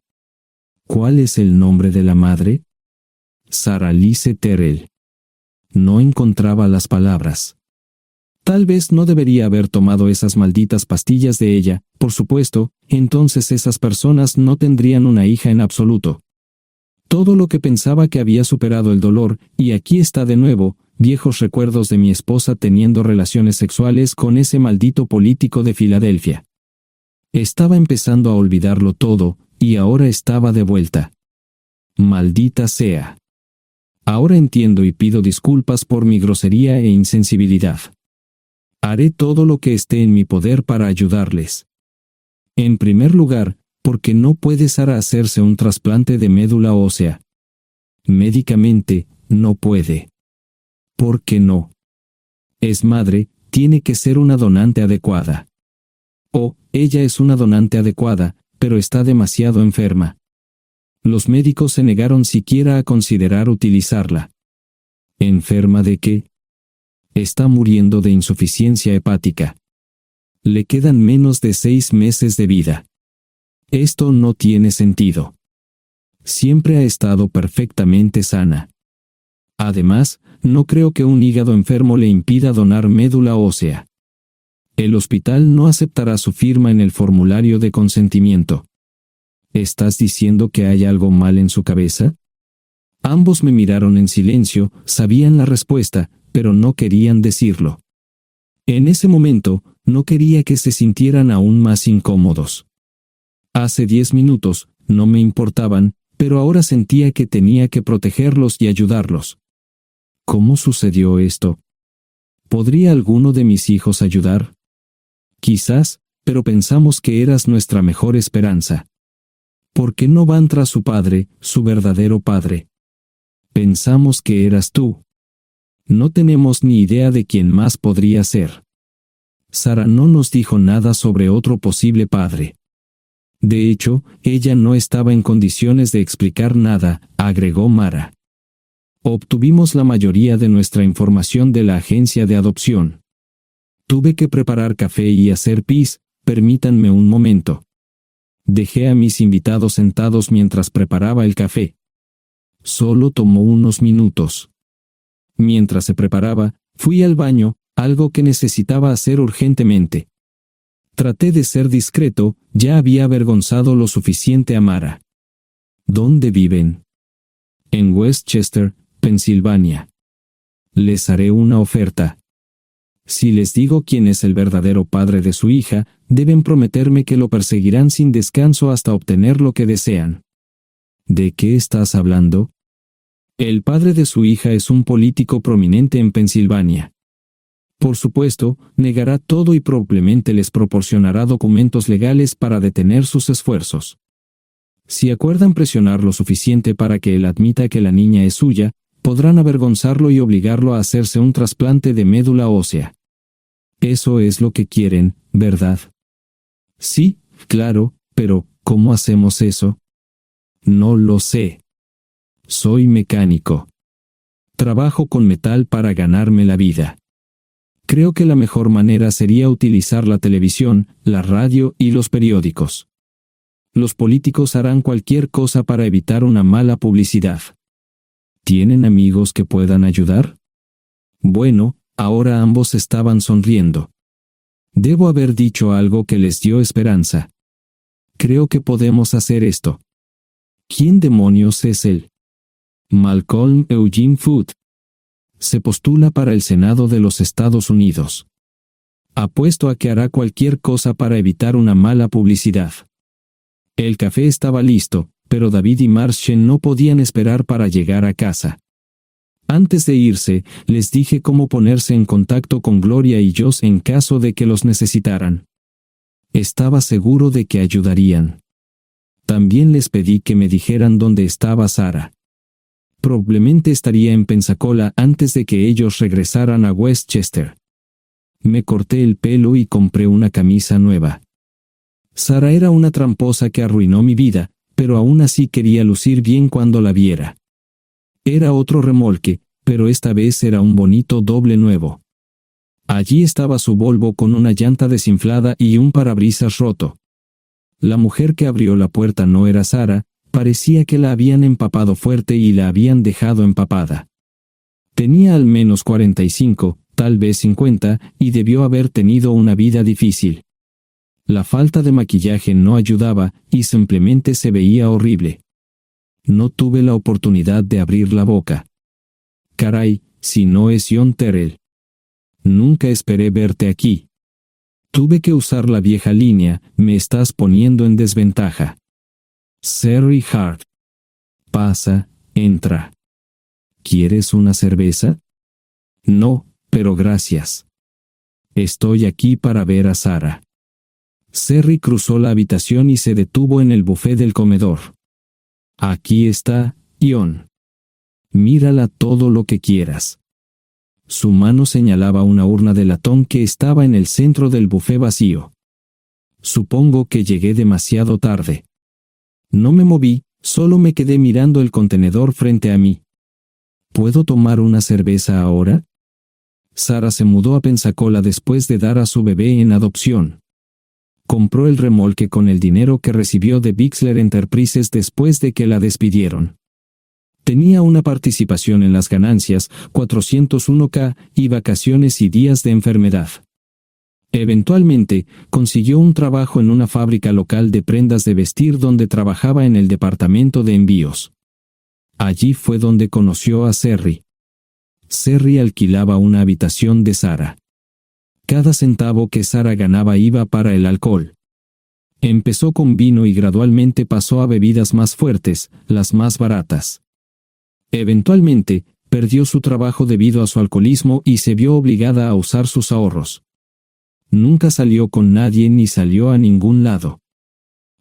¿Cuál es el nombre de la madre? Sarah Lise Terrell. No encontraba las palabras. Tal vez no debería haber tomado esas malditas pastillas de ella, por supuesto, entonces esas personas no tendrían una hija en absoluto. Todo lo que pensaba que había superado el dolor, y aquí está de nuevo, viejos recuerdos de mi esposa teniendo relaciones sexuales con ese maldito político de Filadelfia. Estaba empezando a olvidarlo todo, y ahora estaba de vuelta. Maldita sea. Ahora entiendo y pido disculpas por mi grosería e insensibilidad. Haré todo lo que esté en mi poder para ayudarles. En primer lugar, porque no puede Sara hacerse un trasplante de médula ósea. Médicamente, no puede. ¿Por qué no? Es madre, tiene que ser una donante adecuada. Oh, ella es una donante adecuada, pero está demasiado enferma. Los médicos se negaron siquiera a considerar utilizarla. ¿Enferma de qué? Está muriendo de insuficiencia hepática. Le quedan menos de 6 meses de vida. Esto no tiene sentido. Siempre ha estado perfectamente sana. Además, no creo que un hígado enfermo le impida donar médula ósea. El hospital no aceptará su firma en el formulario de consentimiento. ¿Estás diciendo que hay algo mal en su cabeza? Ambos me miraron en silencio, sabían la respuesta, pero no querían decirlo. En ese momento, no quería que se sintieran aún más incómodos. Hace 10 minutos, no me importaban, pero ahora sentía que tenía que protegerlos y ayudarlos. ¿Cómo sucedió esto? ¿Podría alguno de mis hijos ayudar? Quizás, pero pensamos que eras nuestra mejor esperanza. ¿Por qué no van tras su padre, su verdadero padre? Pensamos que eras tú. No tenemos ni idea de quién más podría ser. Sara no nos dijo nada sobre otro posible padre. De hecho, ella no estaba en condiciones de explicar nada, agregó Mara. Obtuvimos la mayoría de nuestra información de la agencia de adopción. Tuve que preparar café y hacer pis, permítanme un momento. Dejé a mis invitados sentados mientras preparaba el café. Solo tomó unos minutos. Mientras se preparaba, fui al baño, algo que necesitaba hacer urgentemente. Traté de ser discreto, ya había avergonzado lo suficiente a Mara. ¿Dónde viven? En Westchester, Pensilvania. Les haré una oferta. Si les digo quién es el verdadero padre de su hija, deben prometerme que lo perseguirán sin descanso hasta obtener lo que desean. ¿De qué estás hablando? El padre de su hija es un político prominente en Pensilvania. Por supuesto, negará todo y probablemente les proporcionará documentos legales para detener sus esfuerzos. Si acuerdan presionar lo suficiente para que él admita que la niña es suya, podrán avergonzarlo y obligarlo a hacerse un trasplante de médula ósea. Eso es lo que quieren, ¿verdad? Sí, claro, pero ¿cómo hacemos eso? No lo sé. Soy mecánico. Trabajo con metal para ganarme la vida. Creo que la mejor manera sería utilizar la televisión, la radio y los periódicos. Los políticos harán cualquier cosa para evitar una mala publicidad. ¿Tienen amigos que puedan ayudar? Bueno, ahora ambos estaban sonriendo. Debo haber dicho algo que les dio esperanza. Creo que podemos hacer esto. ¿Quién demonios es él? Malcolm Eugene Foote. Se postula para el Senado de los Estados Unidos. Apuesto a que hará cualquier cosa para evitar una mala publicidad. El café estaba listo, pero David y Marchen no podían esperar para llegar a casa. Antes de irse, les dije cómo ponerse en contacto con Gloria y Josh en caso de que los necesitaran. Estaba seguro de que ayudarían. También les pedí que me dijeran dónde estaba Sara. Probablemente estaría en Pensacola antes de que ellos regresaran a Westchester. Me corté el pelo y compré una camisa nueva. Sara era una tramposa que arruinó mi vida, pero aún así quería lucir bien cuando la viera. Era otro remolque, pero esta vez era un bonito doble nuevo. Allí estaba su Volvo con una llanta desinflada y un parabrisas roto. La mujer que abrió la puerta no era Sara, parecía que la habían empapado fuerte y la habían dejado empapada. Tenía al menos 45, tal vez 50, y debió haber tenido una vida difícil. La falta de maquillaje no ayudaba, y simplemente se veía horrible. No tuve la oportunidad de abrir la boca. Caray, si no es John Terrell. Nunca esperé verte aquí. Tuve que usar la vieja línea, me estás poniendo en desventaja. Sherry Hart. Pasa, entra. ¿Quieres una cerveza? No, pero gracias. Estoy aquí para ver a Sara. Sherry cruzó la habitación y se detuvo en el buffet del comedor. Aquí está, John. Mírala todo lo que quieras. Su mano señalaba una urna de latón que estaba en el centro del buffet vacío. Supongo que llegué demasiado tarde. No me moví, solo me quedé mirando el contenedor frente a mí. ¿Puedo tomar una cerveza ahora? Sara se mudó a Pensacola después de dar a su bebé en adopción. Compró el remolque con el dinero que recibió de Bixler Enterprises después de que la despidieron. Tenía una participación en las ganancias, 401k, y vacaciones y días de enfermedad. Eventualmente, consiguió un trabajo en una fábrica local de prendas de vestir donde trabajaba en el departamento de envíos. Allí fue donde conoció a Sherry. Sherry alquilaba una habitación de Sara. Cada centavo que Sara ganaba iba para el alcohol. Empezó con vino y gradualmente pasó a bebidas más fuertes, las más baratas. Eventualmente, perdió su trabajo debido a su alcoholismo y se vio obligada a usar sus ahorros. Nunca salió con nadie ni salió a ningún lado.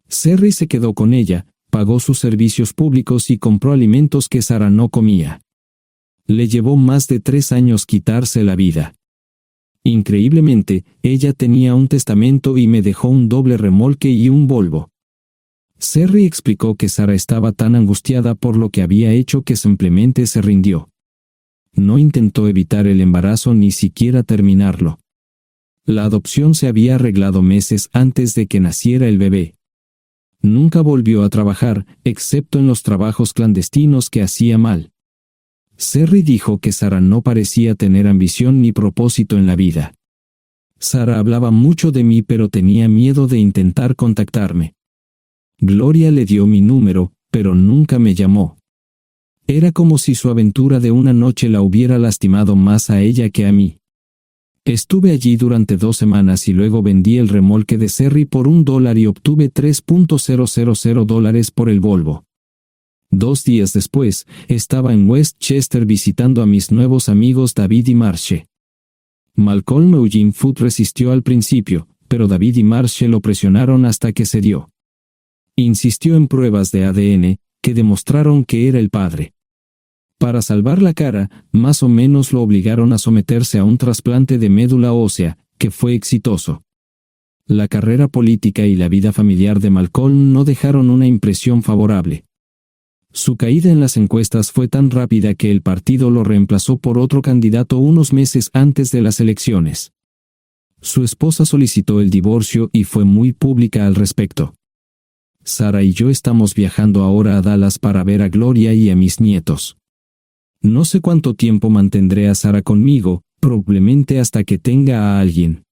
Serry se quedó con ella, pagó sus servicios públicos y compró alimentos que Sara no comía. Le llevó más de 3 años quitarse la vida. Increíblemente, ella tenía un testamento y me dejó un doble remolque y un Volvo. Serry explicó que Sara estaba tan angustiada por lo que había hecho que simplemente se rindió. No intentó evitar el embarazo ni siquiera terminarlo. La adopción se había arreglado meses antes de que naciera el bebé. Nunca volvió a trabajar, excepto en los trabajos clandestinos que hacía mal. Serry dijo que Sara no parecía tener ambición ni propósito en la vida. Sara hablaba mucho de mí pero tenía miedo de intentar contactarme. Gloria le dio mi número, pero nunca me llamó. Era como si su aventura de una noche la hubiera lastimado más a ella que a mí. Estuve allí durante 2 semanas y luego vendí el remolque de Serry por $1 y obtuve $3,000 por el Volvo. 2 días después, estaba en Westchester visitando a mis nuevos amigos David y Marche. Malcolm Eugene Foote resistió al principio, pero David y Marche lo presionaron hasta que cedió. Insistió en pruebas de ADN, que demostraron que era el padre. Para salvar la cara, más o menos lo obligaron a someterse a un trasplante de médula ósea, que fue exitoso. La carrera política y la vida familiar de Malcolm no dejaron una impresión favorable. Su caída en las encuestas fue tan rápida que el partido lo reemplazó por otro candidato unos meses antes de las elecciones. Su esposa solicitó el divorcio y fue muy pública al respecto. Sara y yo estamos viajando ahora a Dallas para ver a Gloria y a mis nietos. No sé cuánto tiempo mantendré a Sara conmigo, probablemente hasta que tenga a alguien.